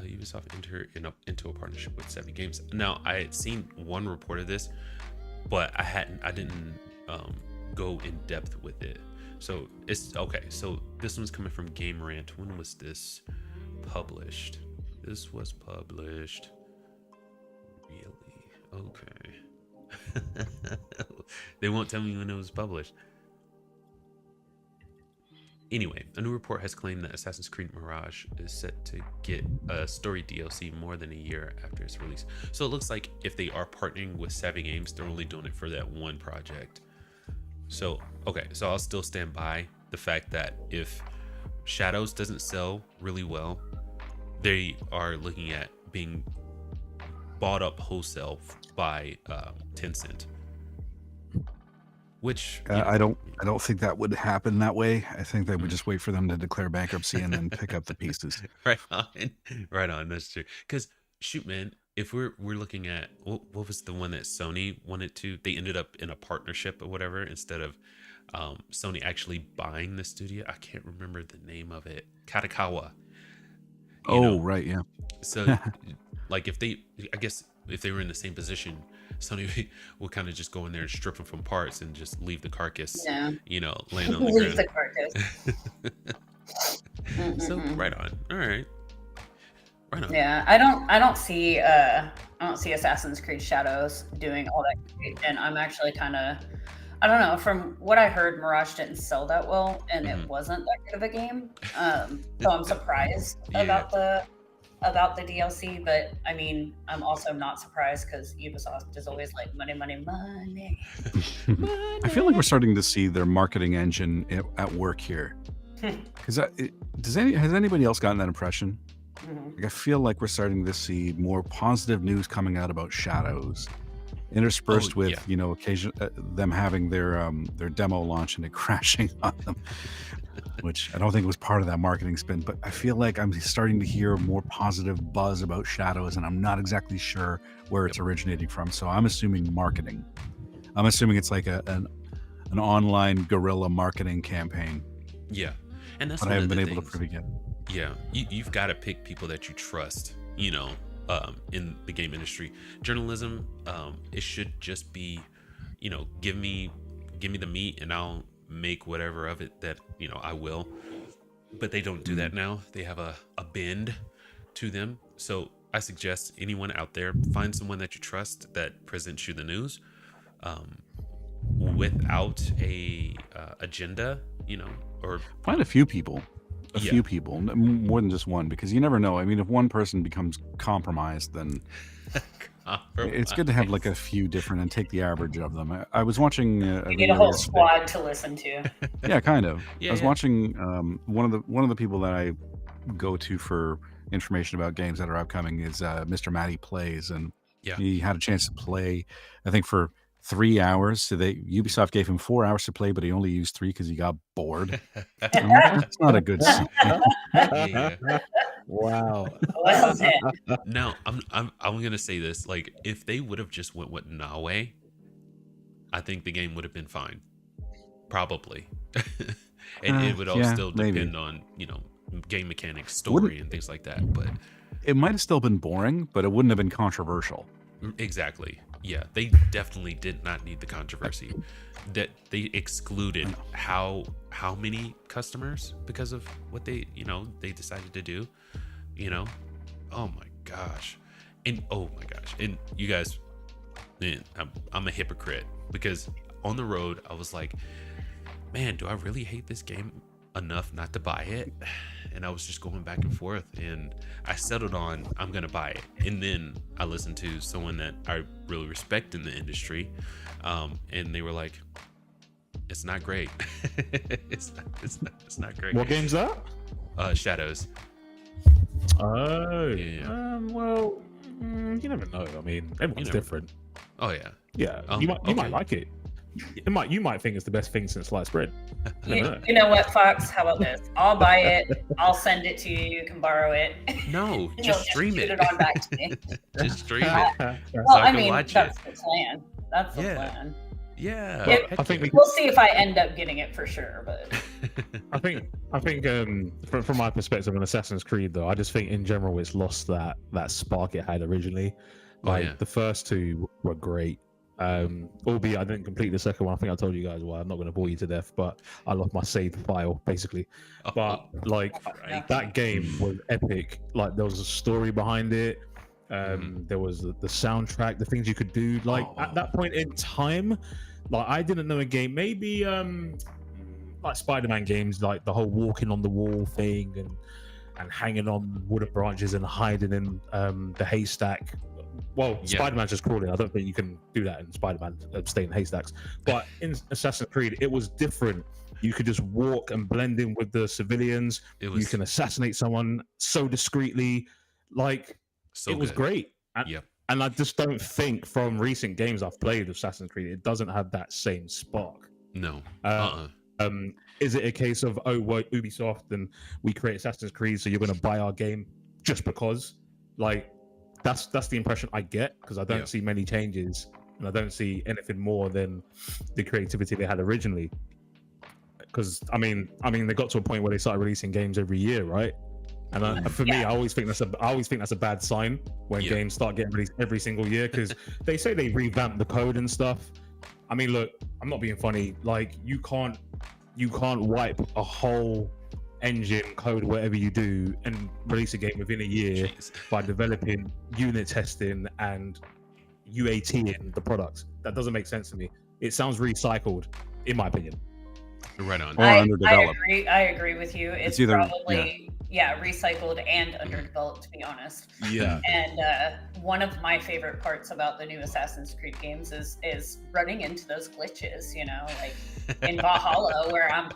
Ubisoft entered into a partnership with Savvy Games. Now, I had seen one report of this, but I didn't go in depth with it. So it's okay. So this one's coming from Game Rant. When was this published? This was published. Really? Okay. They won't tell me when it was published. Anyway, a new report has claimed that Assassin's Creed Mirage is set to get a story DLC more than a year after its release. So it looks like if they are partnering with Savvy Games, they're only doing it for that one project. So, okay, so I'll still stand by the fact that if Shadows doesn't sell really well, they are looking at being bought up wholesale by Tencent. Which I don't think that would happen that way. I think they would just wait for them to declare bankruptcy and then pick up the pieces. Right on. That's true. Because shoot, man, if we're looking at what was the one that Sony wanted to, they ended up in a partnership or whatever instead of Sony actually buying the studio. I can't remember the name of it. Katakawa. Right, yeah. So, like, if they were in the same position, Sony will kind of just go in there and strip them from parts and just leave the carcass, laying on the Leave ground. the carcass. So right on. All right. Right on. Yeah, I don't see Assassin's Creed Shadows doing all that great, and I'm actually kind of, I don't know, from what I heard, Mirage didn't sell that well, and it wasn't that good of a game. So I'm surprised about the DLC, but I mean, I'm also not surprised because Ubisoft is always like money. I feel like we're starting to see their marketing engine at work here. Because has anybody else gotten that impression? Like, I feel like we're starting to see more positive news coming out about Shadows, interspersed with occasion them having their demo launch and it crashing on them, which I don't think was part of that marketing spin. But I feel like I'm starting to hear more positive buzz about Shadows, and I'm not exactly sure where it's originating from. So I'm assuming marketing. I'm assuming it's like an online guerrilla marketing campaign. Yeah, and that's what I haven't been able to prove yet. Yeah, you've got to pick people that you trust, in the game industry. Journalism, it should just be, give me the meat and I'll make whatever of it that, I will. But they don't do that now. They have a bend to them. So I suggest anyone out there, find someone that you trust that presents you the news without a agenda, or find a few people. A few people, more than just one, because you never know. I mean, if one person becomes compromised, then it's good to have like a few different and take the average of them. I was watching you need a whole squad to listen to. Yeah, kind of. Yeah, I was watching one of the people that I go to for information about games that are upcoming is Mr. Matty Plays, and he had a chance to play, I think, for 3 hours. So Ubisoft gave him 4 hours to play, but he only used 3 because he got bored. I'm like, that's not a good sign. Wow. Well, Now, I'm gonna say this: like, if they would have just went with Nawe, I think the game would have been fine, probably, and it would all still depend on game mechanics, story, and things like that. But it might have still been boring, but it wouldn't have been controversial. Exactly. Yeah, they definitely did not need the controversy. That they excluded how many customers because of what they decided to do. Oh my gosh, and you guys, man, I'm a hypocrite because on the road I was like, man, do I really hate this game enough not to buy it? And I was just going back and forth, and I settled on I'm gonna buy it. And then I listened to someone that I really respect in the industry, and they were like, it's not great. it's not great. What game's that? Shadows. Oh, Yeah. Well, you never know. I mean, everyone's different. Oh yeah. Yeah, you might like it. You might think it's the best thing since sliced bread. You know what, Fox? How about this? I'll buy it. I'll send it to you. You can borrow it. No, You'll just stream shoot it. it on back to me. Just stream it. Well, So I I can mean, watch that's it. the plan. That's the plan. Yeah. I think We'll see if I end up getting it for sure, but I think from my perspective on Assassin's Creed, though, I just think in general it's lost that spark it had originally. Like the first two were great. Albeit I didn't complete the second one. I think I told you guys why. I'm not going to bore you to death, but I lost my saved file basically. But like that game was epic. Like there was a story behind it. There was the soundtrack, the things you could do. Like at that point in time, like I didn't know a game. Maybe like Spider-Man games, like the whole walking on the wall thing and hanging on wooden branches and hiding in the haystack. Well, Spider-Man's just crawling. I don't think you can do that in Spider-Man, stay in haystacks. But in Assassin's Creed, it was different. You could just walk and blend in with the civilians. You can assassinate someone so discreetly. Like, it was great. And I just don't think from recent games I've played Assassin's Creed, it doesn't have that same spark. No. Is it a case of, Ubisoft and we create Assassin's Creed, so you're going to buy our game just because? Like, that's the impression I get, because I don't see many changes and I don't see anything more than the creativity they had originally. Because I mean they got to a point where they started releasing games every year, right? And for me, I always think that's a bad sign when games start getting released every single year, because they say they revamp the code and stuff. I mean, look, I'm not being funny. Like you can't wipe a whole engine code, whatever you do, and release a game within a year by developing, unit testing, and UATing the product. That doesn't make sense to me. It sounds recycled, in my opinion. Right on. Or underdeveloped. I agree with you. It's either, probably recycled and underdeveloped, to be honest. Yeah. And one of my favorite parts about the new Assassin's Creed games is running into those glitches, like in Valhalla, where I'm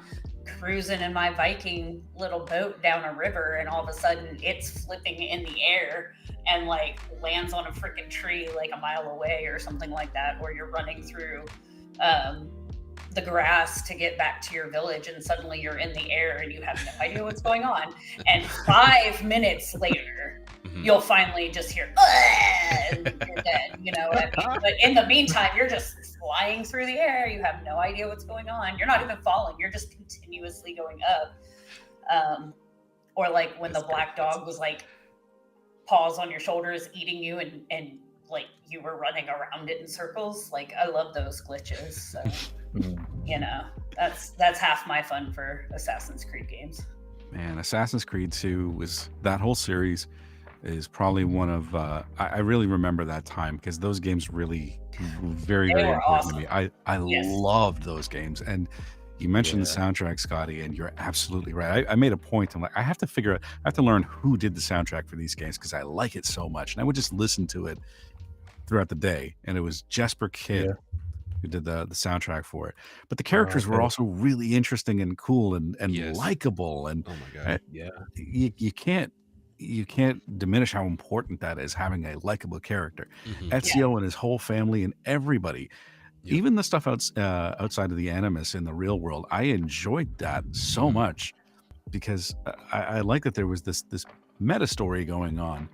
cruising in my Viking little boat down a river, and all of a sudden it's flipping in the air and like lands on a freaking tree like a mile away or something like that, or you're running through the grass to get back to your village and suddenly you're in the air and you have no idea what's going on, and 5 minutes later you'll finally just hear and you're dead, what I mean? But in the meantime you're just flying through the air, you have no idea what's going on, you're not even falling, you're just continuously going up. Or like when the black dog was like paws on your shoulders eating you, and like you were running around it in circles. Like I love those glitches, so that's half my fun for Assassin's Creed games. Man, Assassin's Creed 2 was, that whole series is probably one of I really remember that time, because those games really very important awesome. to me. I loved those games. And you mentioned the soundtrack, Scotty, and you're absolutely right. I made a point. I'm like, I have to learn who did the soundtrack for these games, because I like it so much. And I would just listen to it throughout the day. And it was Jesper Kidd who did the soundtrack for it. But the characters were also really interesting and cool and Yes. likable. And Oh my god. Yeah. you can't diminish how important that is, having a likable character. Ezio and his whole family and everybody, even the stuff outside of the Animus in the real world, I enjoyed that so much because I like that there was this meta story going on.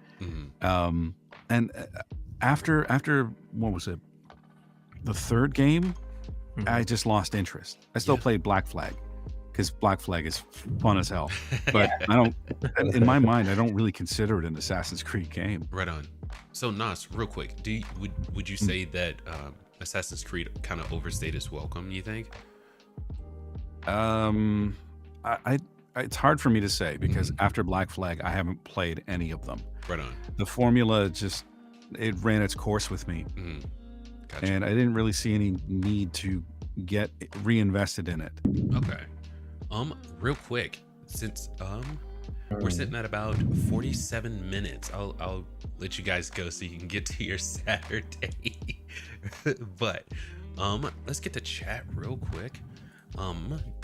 And after what was it, the third game, I just lost interest. I still played Black Flag because Black Flag is fun as hell, but I don't, in my mind, I don't really consider it an Assassin's Creed game. Right on. So Nos, real quick, would you say that Assassin's Creed kind of overstayed its welcome, you think? It's hard for me to say because after Black Flag, I haven't played any of them. Right on. The formula it ran its course with me. Gotcha. And I didn't really see any need to get reinvested in it. Okay. Real quick, since we're sitting at about 47 minutes, I'll let you guys go so you can get to your Saturday. But let's get to chat real quick.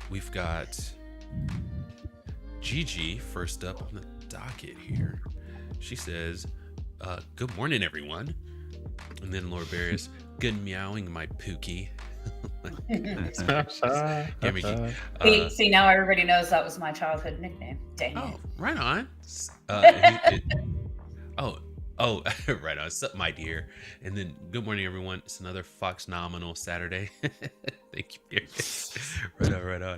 We've got Gigi first up on the docket here. She says, good morning, everyone. And then Lord Barris, good meowing, my Pookie. Gamer Geek. See, now everybody knows that was my childhood nickname. Dang it. Right on. Right on. Sup, my dear. And then, good morning, everyone. It's another Fox Nominal Saturday. Thank you. Right on.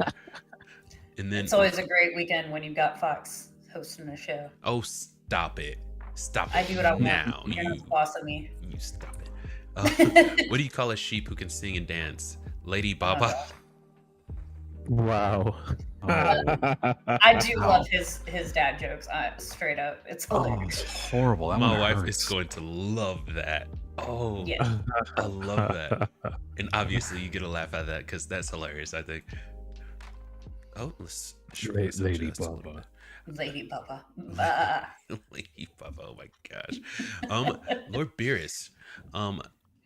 And then It's always a great weekend when you've got Fox hosting a show. oh, stop it. Stop it. I do what I want. now. You're not the boss of me. You stop it. What do you call a sheep who can sing and dance? Lady Baba? Wow. I do love his dad jokes. Straight up, it's hilarious. It's horrible. That My one wife hurts. is going to love that. Oh, Yeah. I love that. And obviously, you get a laugh out of that because that's hilarious, I think. Oh, let's shorten this up Lady just a little Baba. bit. Lady Baba. Lady Baba, oh my gosh. Lord Beerus,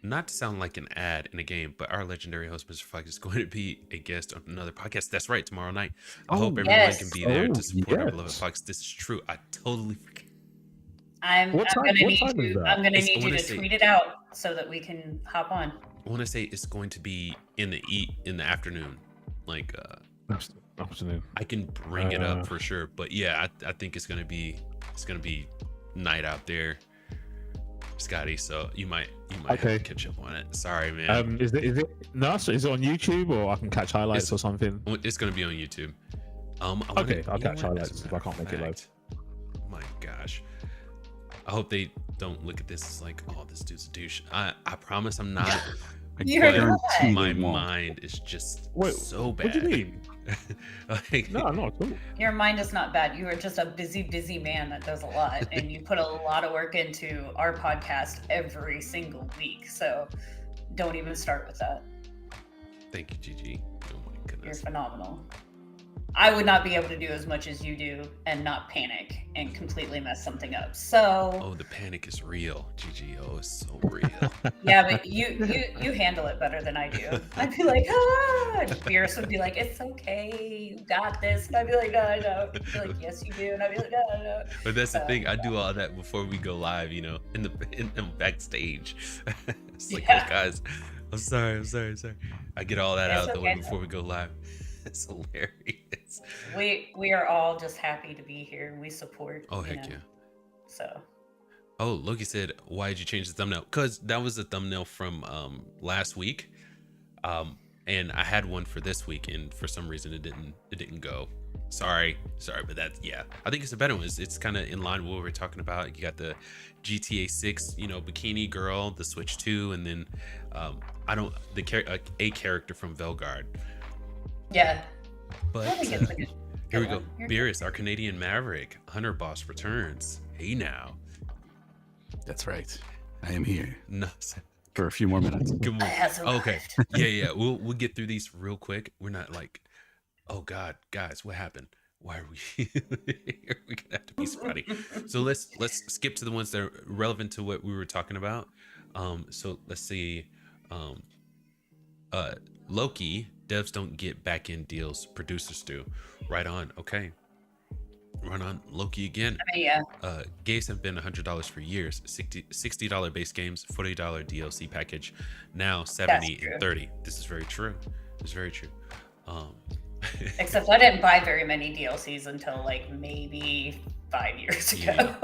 not to sound like an ad in a game, but our legendary host, Mr. Fox, is going to be a guest on another podcast. That's right, tomorrow night. I hope everyone yes. can be there Oh, to support our yes. beloved Fox. This is true. I totally forget. I'm What gonna time need is you. that? I'm gonna It's- I need you wanna to say- tweet it out so that we can hop on. I want to say it's going to be in the afternoon. Like, Afternoon. I can bring it up for sure, but yeah, I think it's gonna be night out there, Scotty. So you might have to catch up on it. Sorry, man. Is it Nas? Is it on YouTube or I can catch highlights or something? It's gonna be on YouTube. Okay, I'll catch highlights if I can't make it live. My gosh, I hope they don't look at this as like, oh, this dude's a douche. I promise I'm not. You're But not. my mind is just so bad. What do you mean? Like, No, not at all. Your mind is not bad. You are just a busy man that does a lot, and you put a lot of work into our podcast every single week. So don't even start with that. Thank you, Gigi. Oh my You're goodness. phenomenal. I would not be able to do as much as you do and not panic and completely mess something up. So Oh, the panic is real, Gigi. Oh, it's so real. yeah, but you handle it better than I do. I'd be like, Beerus would be like, it's okay, you got this. And I'd be like, no, I don't. He'd be like, yes, you do. And I'd be like, no, no. But that's the thing. I do all that before we go live, in the backstage. It's like, Yeah. oh, guys, I'm sorry. I get all that It's out the way okay. before we go live. It's hilarious. We are all just happy to be here. We support. Oh, you heck know, yeah. So Oh, Loki said, why did you change the thumbnail? Because that was the thumbnail from last week. And I had one for this week, and for some reason it didn't go. Sorry, but that's, yeah. I think it's a better one. It's kind of in line with what we were talking about. You got the GTA 6, bikini girl, the Switch 2, and then a character from Veilguard. yeah. But I think it's a good here we go. one. You're Beerus, our Canadian Maverick, Hunter Boss returns. Hey now. That's right. I am here No. for a few more minutes. Good morning. has Okay. arrived. Yeah. We'll get through these real quick. We're not like, oh God, guys, what happened? Why are we here? We're gonna have to be spotty. So let's skip to the ones that are relevant to what we were talking about. So let's see. Loki, devs don't get back end deals, producers do. Right on. Okay. Run on Loki again. I mean, yeah. Games have been $100 for years. $60 base games, $40 DLC package. Now 70 and 30. This is very true. It's very true. Except I didn't buy very many DLCs until like maybe 5 years ago.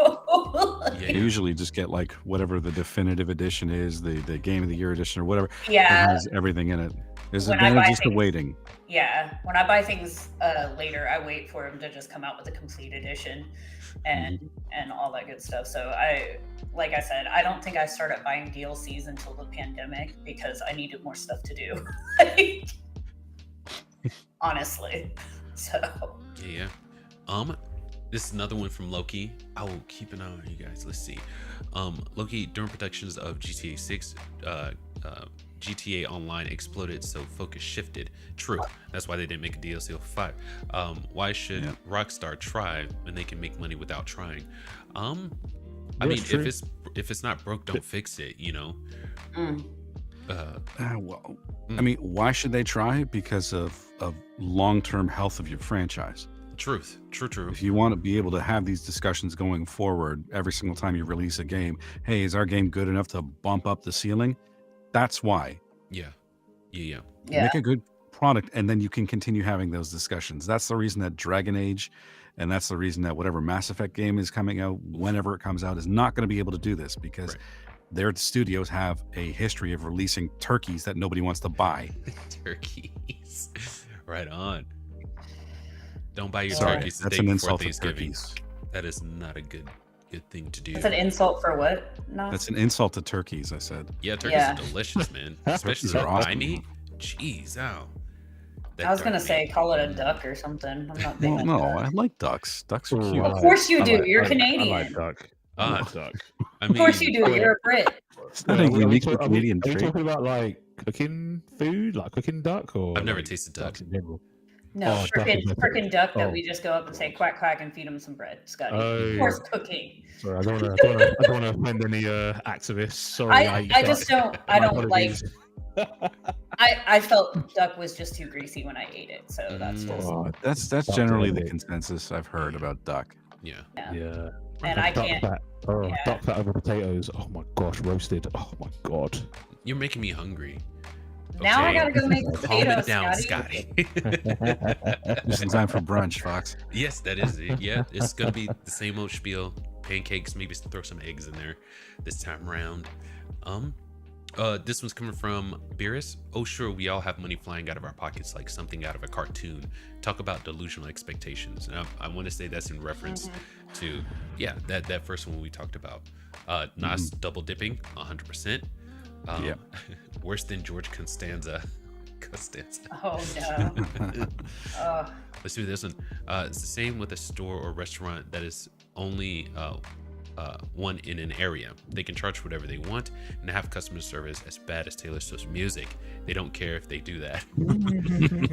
Yeah, you usually just get like whatever the definitive edition is, the game of the year edition or whatever. Yeah. It has everything in it. There's advantages to waiting. Yeah. When I buy things later, I wait for them to just come out with a complete edition and all that good stuff. So like I said, I don't think I started buying DLCs until the pandemic because I needed more stuff to do. Honestly. So yeah. This is another one from Loki. I will keep an eye on you guys. Let's see. Loki, during productions of GTA 6, GTA Online exploded, so focus shifted. True. That's why they didn't make a DLC of 5. Why should Rockstar try when they can make money without trying? I mean, if it's not broke, don't fix it, you know? I mean, why should they try? Because of long-term health of your franchise. True. If you want to be able to have these discussions going forward every single time you release a game, hey, is our game good enough to bump up the ceiling? That's why. Yeah. Make a good product, and then you can continue having those discussions. That's the reason that Dragon Age, and that's the reason that whatever Mass Effect game is coming out, whenever it comes out, is not going to be able to do this because their studios have a history of releasing turkeys that nobody wants to buy. Turkeys. Right on. Don't buy your Sorry, turkeys the that's day an before insult to Thanksgiving. turkeys. That is not a good thing to do. it's an insult for what? No. That's an insult to turkeys, I said. Yeah, turkeys are delicious, man. Especially the awesome. tiny. Jeez, ow. I was gonna say call it a duck or something. I'm not big on No, duck. I like ducks. Ducks are cute. Of course you do. You're I Canadian. like duck. I Of mean, course you do. You're a Brit. It's not a uniquely Canadian Are we trait. talking about like cooking food, like cooking duck, or I've never like, tasted duck. ducks in general? No, Oh, duck is my frickin' duck that Oh. we just go up and say quack quack and feed them some bread, Scotty. Oh, Of course, cooking. Sorry, I don't want to offend any activists. Sorry, I just don't. I My don't like. apologies. I felt duck was just too greasy when I ate it, so that's just. Oh, that's generally the consensus I've heard about duck. Yeah. Yeah. And I duck can't. Fat. Oh, yeah. duck fat over potatoes. Oh my gosh, roasted. Oh my god. You're making me hungry. Now I Okay. gotta go make Calm it potatoes, down, Scotty. Scotty. Just in time for brunch, Fox. Yes, that is it. Yeah, it's gonna be the same old spiel. Pancakes, maybe throw some eggs in there this time around. This one's coming from Beerus. Oh, sure, we all have money flying out of our pockets like something out of a cartoon. Talk about delusional expectations. And I want to say that's in reference to, that first one we talked about. Nas double dipping, 100%. Worse than George Costanza. Oh no. Let's do this one. It's the same with a store or restaurant that is only one in an area. They can charge whatever they want and have customer service as bad as Taylor Swift's music. They don't care if they do that.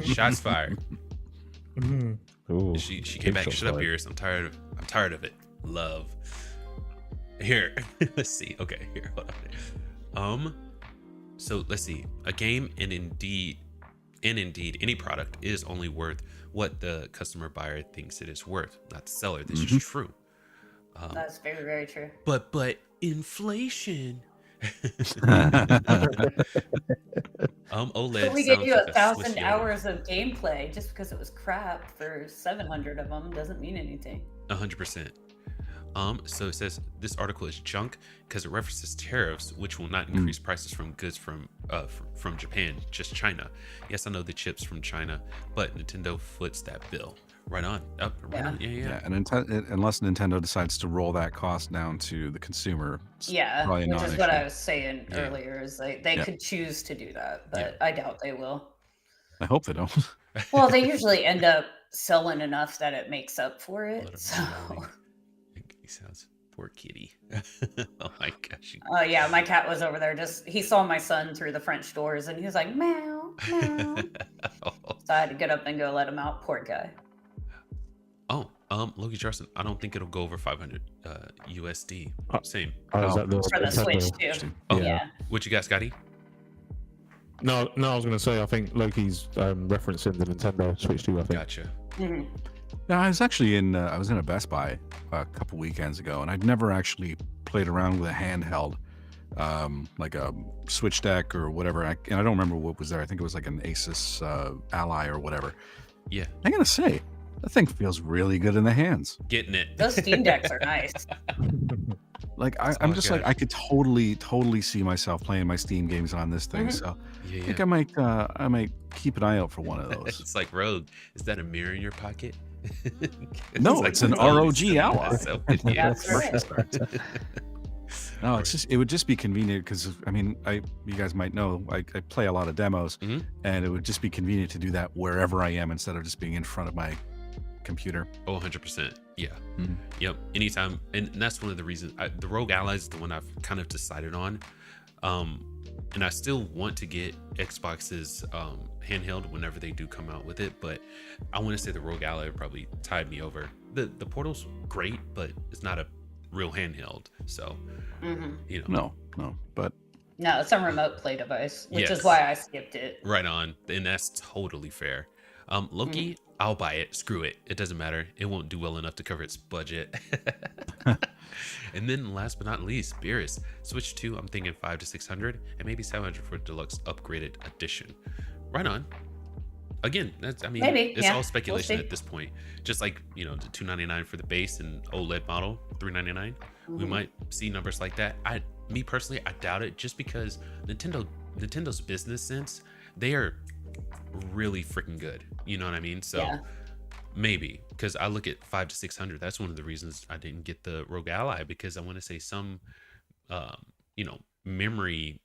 Shots fired. Ooh, She came back. Shut up, Beerus. I'm tired of it. Love. Here, let's see. Okay, here, hold on. So let's see. A game and indeed any product is only worth what the customer buyer thinks it is worth, not the seller. This is true. That's very, very true. But inflation. OLED. But we gave sounds you like 1,000 Swiss Yoda. hours of gameplay just because it was crap for 700 of them doesn't mean anything. 100%. So it says this article is junk because it references tariffs, which will not increase prices from goods from Japan, just China. Yes, I know the chips from China, but Nintendo foots that bill. Right on. Right on. Yeah. And unless Nintendo decides to roll that cost down to the consumer, it's probably Which not is an what issue. I was saying earlier. Is they could choose to do that, but I doubt they will. I hope they don't. Well, they usually end up selling enough that it makes up for Let it. him So. know. He sounds poor kitty. Oh my gosh. Oh yeah, my cat was over there. He saw my son through the French doors, and he was like, "Meow, meow." So I had to get up and go let him out. Poor guy. Loki Charleston, I don't think it'll go over 500 USD. Same. is that For the Switch too. Oh, Yeah. What you got, Scotty? No, I was going to say, I think Loki's referencing the Nintendo Switch 2, I think. Gotcha. Mhm. Yeah, I was actually I was in a Best Buy a couple weekends ago, and I'd never actually played around with a handheld, like a Switch Deck or whatever. And I don't remember what was there. I think it was like an Asus Ally or whatever. Yeah. I gotta say, that thing feels really good in the hands. Getting it. Those Steam Decks are nice. Like Oh I'm my just gosh. like I could totally see myself playing my Steam games on this thing. Mhm. So Yeah, I think yeah. I might keep an eye out for one of those. It's like Rogue. Is that a mirror in your pocket? No, it's an ROG Ally. That's right. No, it's just it would just be convenient because I mean you guys might know I play a lot of demos, Mhm. and it would just be convenient to do that wherever I am instead of just being in front of my computer. Oh, 100%. Yeah. Mhm. Yep. Anytime. And that's one of the reasons the Rogue Ally is the one I've kind of decided on. And I still want to get Xbox's handheld whenever they do come out with it. But I want to say the Rogue Ally would probably tide me over. The Portal's great, but it's not a real handheld. So, Mhm. you know, No, but No, it's a remote play device, which Yes. is why I skipped it. right on. And that's totally fair. Loki, I'll buy it. Screw it. It doesn't matter. It won't do well enough to cover its budget. And then last but not least, Beerus. Switch 2, I'm thinking 500 to 600 and maybe 700 for deluxe upgraded edition. Right on. Again, that's Maybe, it's yeah. all We'll speculation see. at this point. Just like, the $299 for the base and OLED model, $399. We Mhm. might see numbers like that. Me personally, I doubt it just because Nintendo's business sense, they are really freaking good. You know what I mean? So Yeah. maybe because I look at 500 to 600. That's one of the reasons I didn't get the Rogue Ally, because I want to say some, memory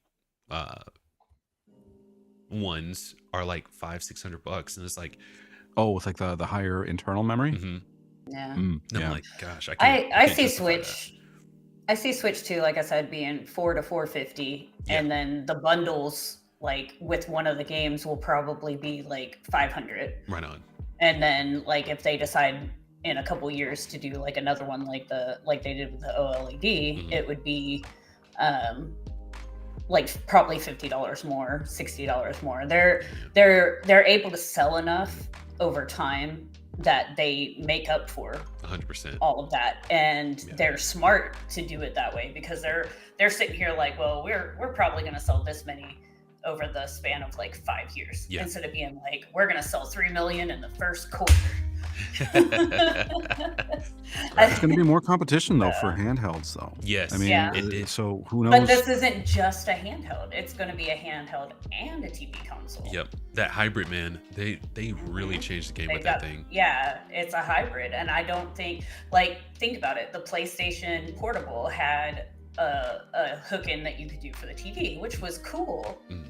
ones are like $500-600, and it's like, oh, with like the higher internal memory. mhm. Yeah. And Yeah. I'm like, gosh, I I can't see justify that. Switch. I see Switch 2, like I said, being $400 to $450, and then the bundles, like with one of the games, will probably be like $500. Right on. And then, like, if they decide in a couple years to do like another one, like they did with the OLED, Mhm. it would be like probably $50 more, $60 more. They're able to sell enough over time that they make up for 100%. all of that, and Yeah. they're smart to do it that way because they're sitting here like, well, we're probably going to sell this many over the span of like 5 years, Yeah. instead of being like, we're going to sell 3 million in the first quarter. There's going to be more competition though for handhelds though. Yes. I mean, Yeah. so who knows? But this isn't just a handheld. It's going to be a handheld and a TV console. Yep. That hybrid, man, they really changed the game with that thing. Yeah, it's a hybrid. And I don't think, like, think about it. The PlayStation Portable had a hook in that you could do for the TV, which was cool. Mhm.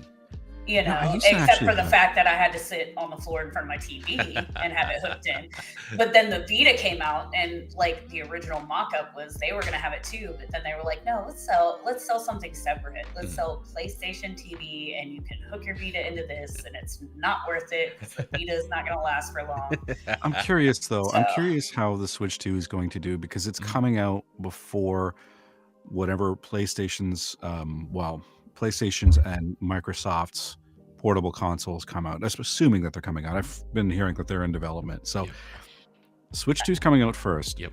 You No, I know, used to except for actually the fact that I had to sit on the floor in front of my TV and have it hooked in. But then the Vita came out, and like the original mock-up was they were gonna have it too, but then they were like, no, let's sell something separate. Let's sell PlayStation TV, and you can hook your Vita into this, and it's not worth it because the Vita is not gonna last for long. I'm curious though. I'm So- curious how the Switch 2 is going to do because it's Mhm. coming out before whatever PlayStation's and Microsoft's portable consoles come out. That's assuming that they're coming out. I've been hearing that they're in development. So Yep. Switch 2 is coming out first. Yep.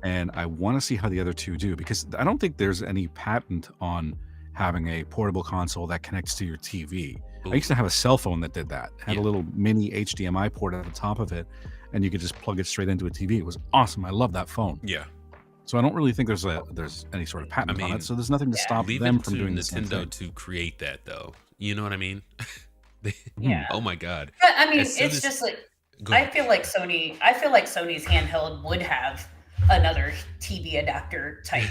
And I want to see how the other two do because I don't think there's any patent on having a portable console that connects to your TV. Ooh. I used to have a cell phone that did that. Had Yeah. a little mini HDMI port at the top of it, and you could just plug it straight into a TV. It was awesome. I love that phone. Yeah. So I don't really think there's any sort of patent on mean, it. So there's nothing to stop Leave them it from to doing the same Nintendo thing. to create that, though. You know what I mean? Yeah. Oh my God. But I mean, As soon it's as- just like, Go I ahead. feel like Sony's handheld would have another TV adapter type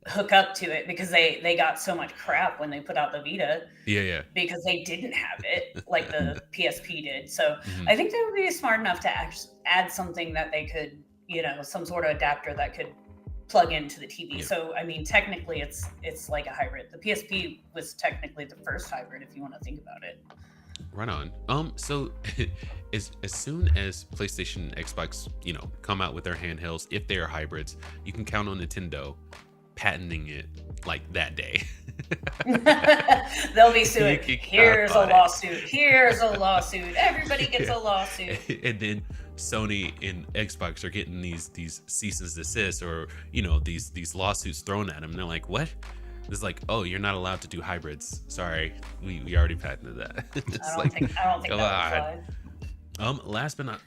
hook up to it because they got so much crap when they put out the Vita Yeah. because they didn't have it like the PSP did. So Mhm. I think they would be smart enough to add something that they could, some sort of adapter that could plug into the TV. Yeah. So I mean, technically, it's like a hybrid. The PSP was technically the first hybrid, if you want to think about it. Right on. So as soon as PlayStation and Xbox, come out with their handhelds, if they are hybrids, you can count on Nintendo patenting it like that day. They'll be suing. You can Here's a cop on it. lawsuit. Here's a lawsuit. Everybody gets a lawsuit. And then Sony and Xbox are getting these cease and desist, or these lawsuits thrown at them. And they're like, what? It's like, oh, you're not allowed to do hybrids. Sorry, we already patented that. I don't think that would fly. Last but not,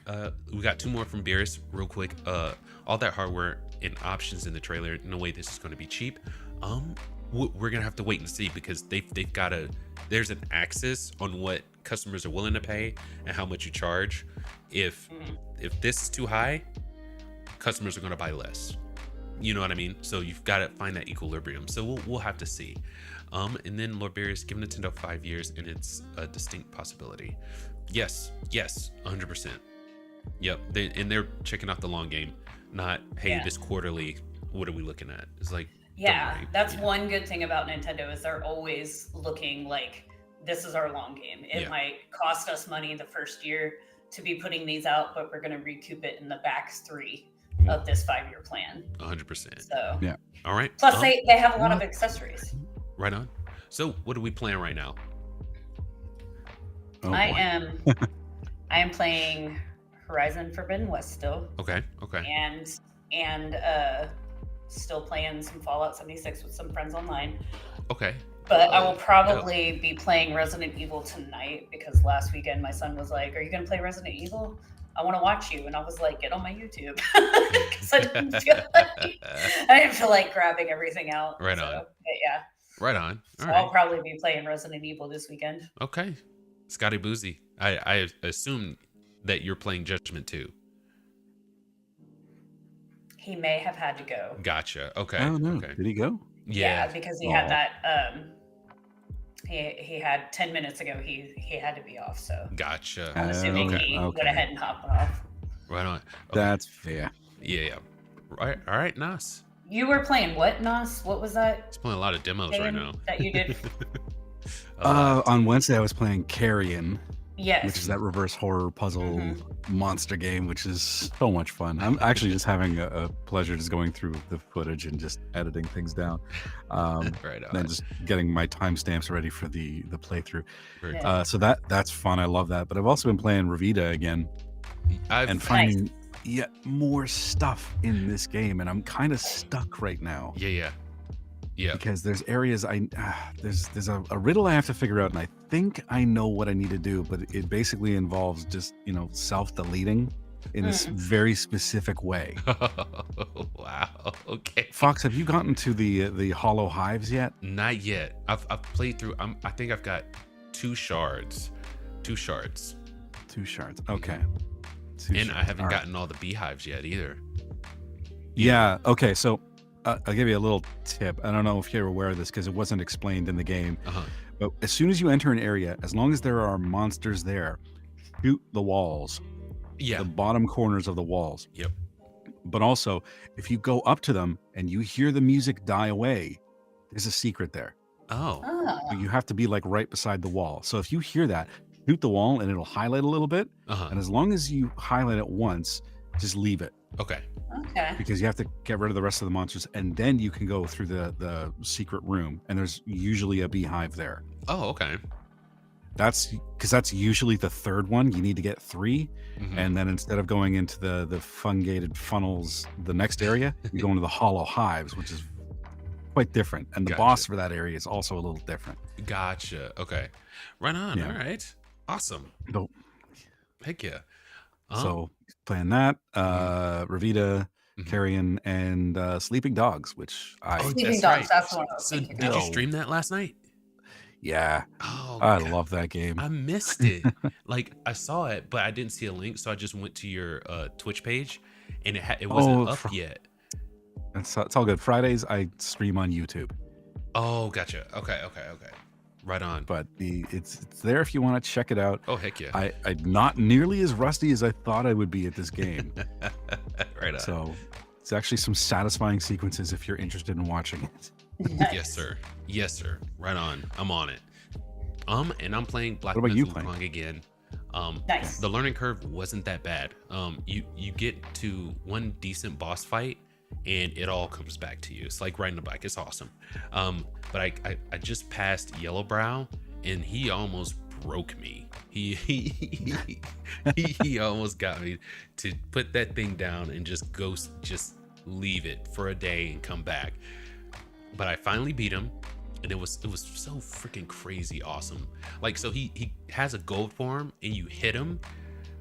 we got 2 more from Beerus real quick. All that hardware and options in the trailer. No way this is going to be cheap. We're gonna have to wait and see, because they've got there's an axis on what customers are willing to pay and how much you charge. If this is too high, customers are gonna buy less. You know what I mean? So you've got to find that equilibrium. So we'll have to see. And then Lord Beerus, give Nintendo 5 years and it's a distinct possibility. Yes, 100%. Yep, they're checking out the long game, not hey, this quarterly. What are we looking at? It's like, yeah, that's one good thing about Nintendo, is they're always looking like, this is our long game. It might cost us money the first year to be putting these out, but we're going to recoup it in the back 3 of this 5-year plan. 100%. So yeah. All right. Plus, they have a lot of accessories. Right on. So, what are we playing right now? Oh, I am playing Horizon Forbidden West still. Okay. And still playing some Fallout 76 with some friends online. Okay. But I will probably be playing Resident Evil tonight, because last weekend my son was like, "Are you going to play Resident Evil? I want to watch you." And I was like, "Get on my YouTube," because I didn't feel like grabbing everything out. Right on. But yeah. Right on. So I'll probably be playing Resident Evil this weekend. Okay. Scotty Boozy, I assume that you're playing Judgment 2. He may have had to go. Gotcha. Okay. Oh no! Okay. Did he go? Yeah, because he had that. He had 10 minutes ago. He had to be off. So Gotcha. I'm assuming he went ahead and hopped off. Right on. Okay. That's fair. Yeah. Right. All right, Nos. You were playing what, Nos? What was that? He's playing a lot of demos right now. That you did. On Wednesday, I was playing Carrion. Yes. Which is that reverse horror puzzle monster game, which is so much fun. I'm actually just having a pleasure just going through the footage and just editing things down. Right on. And just getting my timestamps ready for the playthrough. So that's fun. I love that. But I've also been playing Revita again and finding yet more stuff in this game. And I'm kind of stuck right now. Yeah. Because there's areas there's a riddle I have to figure out, and I think I know what I need to do, but it basically involves just self-deleting in this very specific way. Wow. Okay. Fox, have you gotten to the hollow hives yet? Not yet. I've played through. I think I've got 2 shards. 2 shards. Okay. And I haven't gotten all the beehives yet either. Yeah. Okay. So. I'll give you a little tip. I don't know if you're aware of this because it wasn't explained in the game. But as soon as you enter an area, as long as there are monsters there, shoot the walls. Yeah. The bottom corners of the walls. Yep. But also, if you go up to them and you hear the music die away, there's a secret there. Oh. But you have to be like right beside the wall. So if you hear that, shoot the wall and it'll highlight a little bit. And as long as you highlight it once, just leave it. Okay. Because you have to get rid of the rest of the monsters, and then you can go through the secret room, and there's usually a beehive there. Oh, okay. That's because that's usually the 3rd one. You need to get 3, and then instead of going into the fungated funnels, the next area, you go into the hollow hives, which is quite different. And the boss for that area is also a little different. Gotcha. Okay. Right on. Yeah. All right. Awesome. Heck yeah. So playing that, Revita, Carrion, and Sleeping Dogs, which Sleeping Dogs, that's the one I was thinking. Did you stream that last night? Yeah. Oh, I love that game. I missed it. Like I saw it, but I didn't see a link, so I just went to your Twitch page, and it wasn't up yet. It's all good. Fridays I stream on YouTube. Oh, gotcha. Okay. Right on. But it's there if you want to check it out. Oh, heck yeah. I'm not nearly as rusty as I thought I would be at this game. Right on. So it's actually some satisfying sequences if you're interested in watching it. Nice. Yes, sir. Right on. I'm on it. And I'm playing Black What about you Myth playing? Wukong again. Nice. The learning curve wasn't that bad. You get to one decent boss fight, and it all comes back to you. It's like riding a bike. It's awesome. But I just passed Yellowbrow, and he almost broke me. He almost got me to put that thing down and just leave it for a day and come back. But I finally beat him, and it was so freaking crazy awesome. Like, so he has a gold form, and you hit him,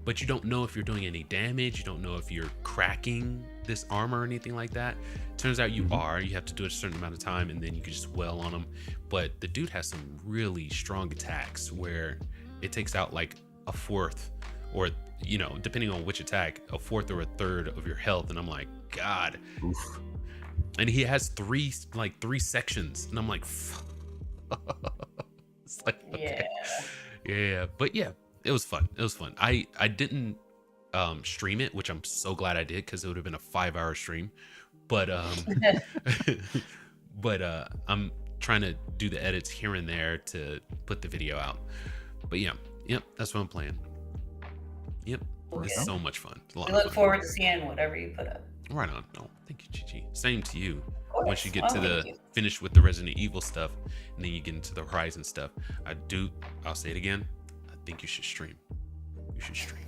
but you don't know if you're doing any damage. You don't know if you're cracking this armor or anything like that. Turns out you are. You have to do it a certain amount of time, and then you can just wail on him. But the dude has some really strong attacks where it takes out like a fourth, or, you know, depending on which attack, a fourth or a third of your health. And I'm like, God. Oof. And he has three sections, and I'm like, it's like, okay. Yeah. But yeah, it was fun. I didn't stream it, which I'm so glad I did, because it would have been a 5-hour stream. But I'm trying to do the edits here and there to put the video out. But yeah, that's what I'm playing. Yep, it's so much fun. We look forward to seeing whatever you put up. Right on. No, thank you, Gigi. Same to you. Once you get to finish with the Resident Evil stuff, and then you get into the Horizon stuff, I'll say it again, I think you should stream. You should stream.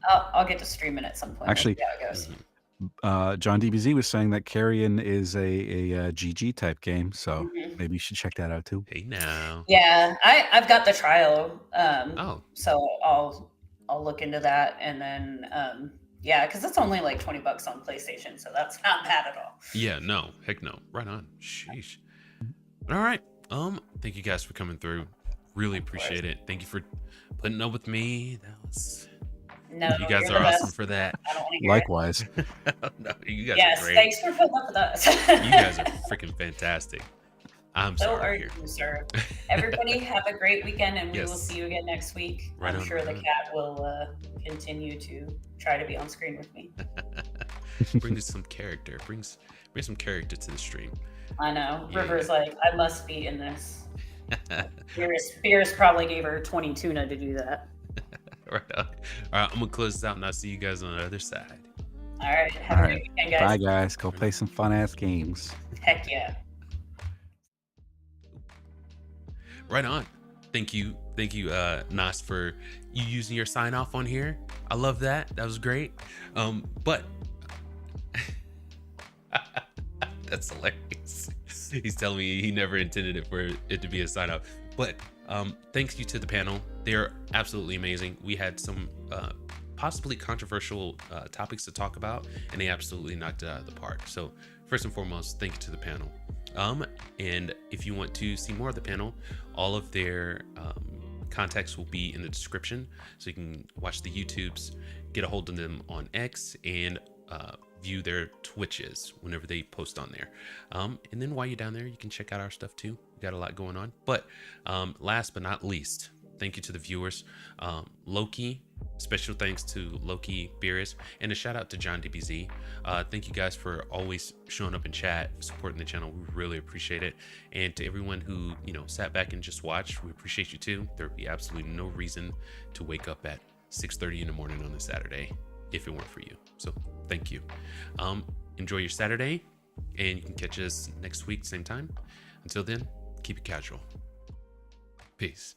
I'll get to streaming at some point. Actually, how it goes. John DBZ was saying that Carrion is a GG type game, so maybe you should check that out too. Hey now. Yeah, I've got the trial, so I'll look into that, and then yeah, because it's only like $20 on PlayStation, so that's not bad at all. Yeah, no, heck no. Right on. Sheesh. All right. Thank you guys for coming through. Really appreciate it. Thank you for putting up with me. No, you guys are awesome for that. Likewise. No, you guys yes, are great. Thanks for putting up with us. You guys are freaking fantastic. I'm so sorry. are you, sir. Everybody have a great weekend, and we will see you again next week. Right I'm on, sure right the on. cat will continue to try to be on screen with me. Bring some character. Bring some character to the stream. I know. Yeah. River's like, I must be in this. Spears probably gave her 20 tuna to do that. Right on. All right, I'm gonna close this out, and I'll see you guys on the other side. All right. Have a great weekend, guys. Bye, guys. Go play some fun ass games. Heck yeah. Right on. Thank you, Nas, for you using your sign off on here. I love that. That was great. But that's hilarious. He's telling me he never intended it for it to be a sign off. But thanks you to the panel. They're absolutely amazing. We had some possibly controversial topics to talk about, and they absolutely knocked it out of the park. So first and foremost, thank you to the panel. And if you want to see more of the panel, all of their contacts will be in the description, so you can watch the YouTubes, get a hold of them on X, and view their Twitches whenever they post on there. And then while you're down there, you can check out our stuff too. We got a lot going on. But last but not least, thank you to the viewers. Loki, special thanks to Loki Beerus, and a shout out to John DBZ. Thank you guys for always showing up in chat, supporting the channel. We really appreciate it. And to everyone who, sat back and just watched, we appreciate you too. There would be absolutely no reason to wake up at 6:30 in the morning on a Saturday if it weren't for you. So thank you. Enjoy your Saturday, and you can catch us next week, same time. Until then, keep it casual. Peace.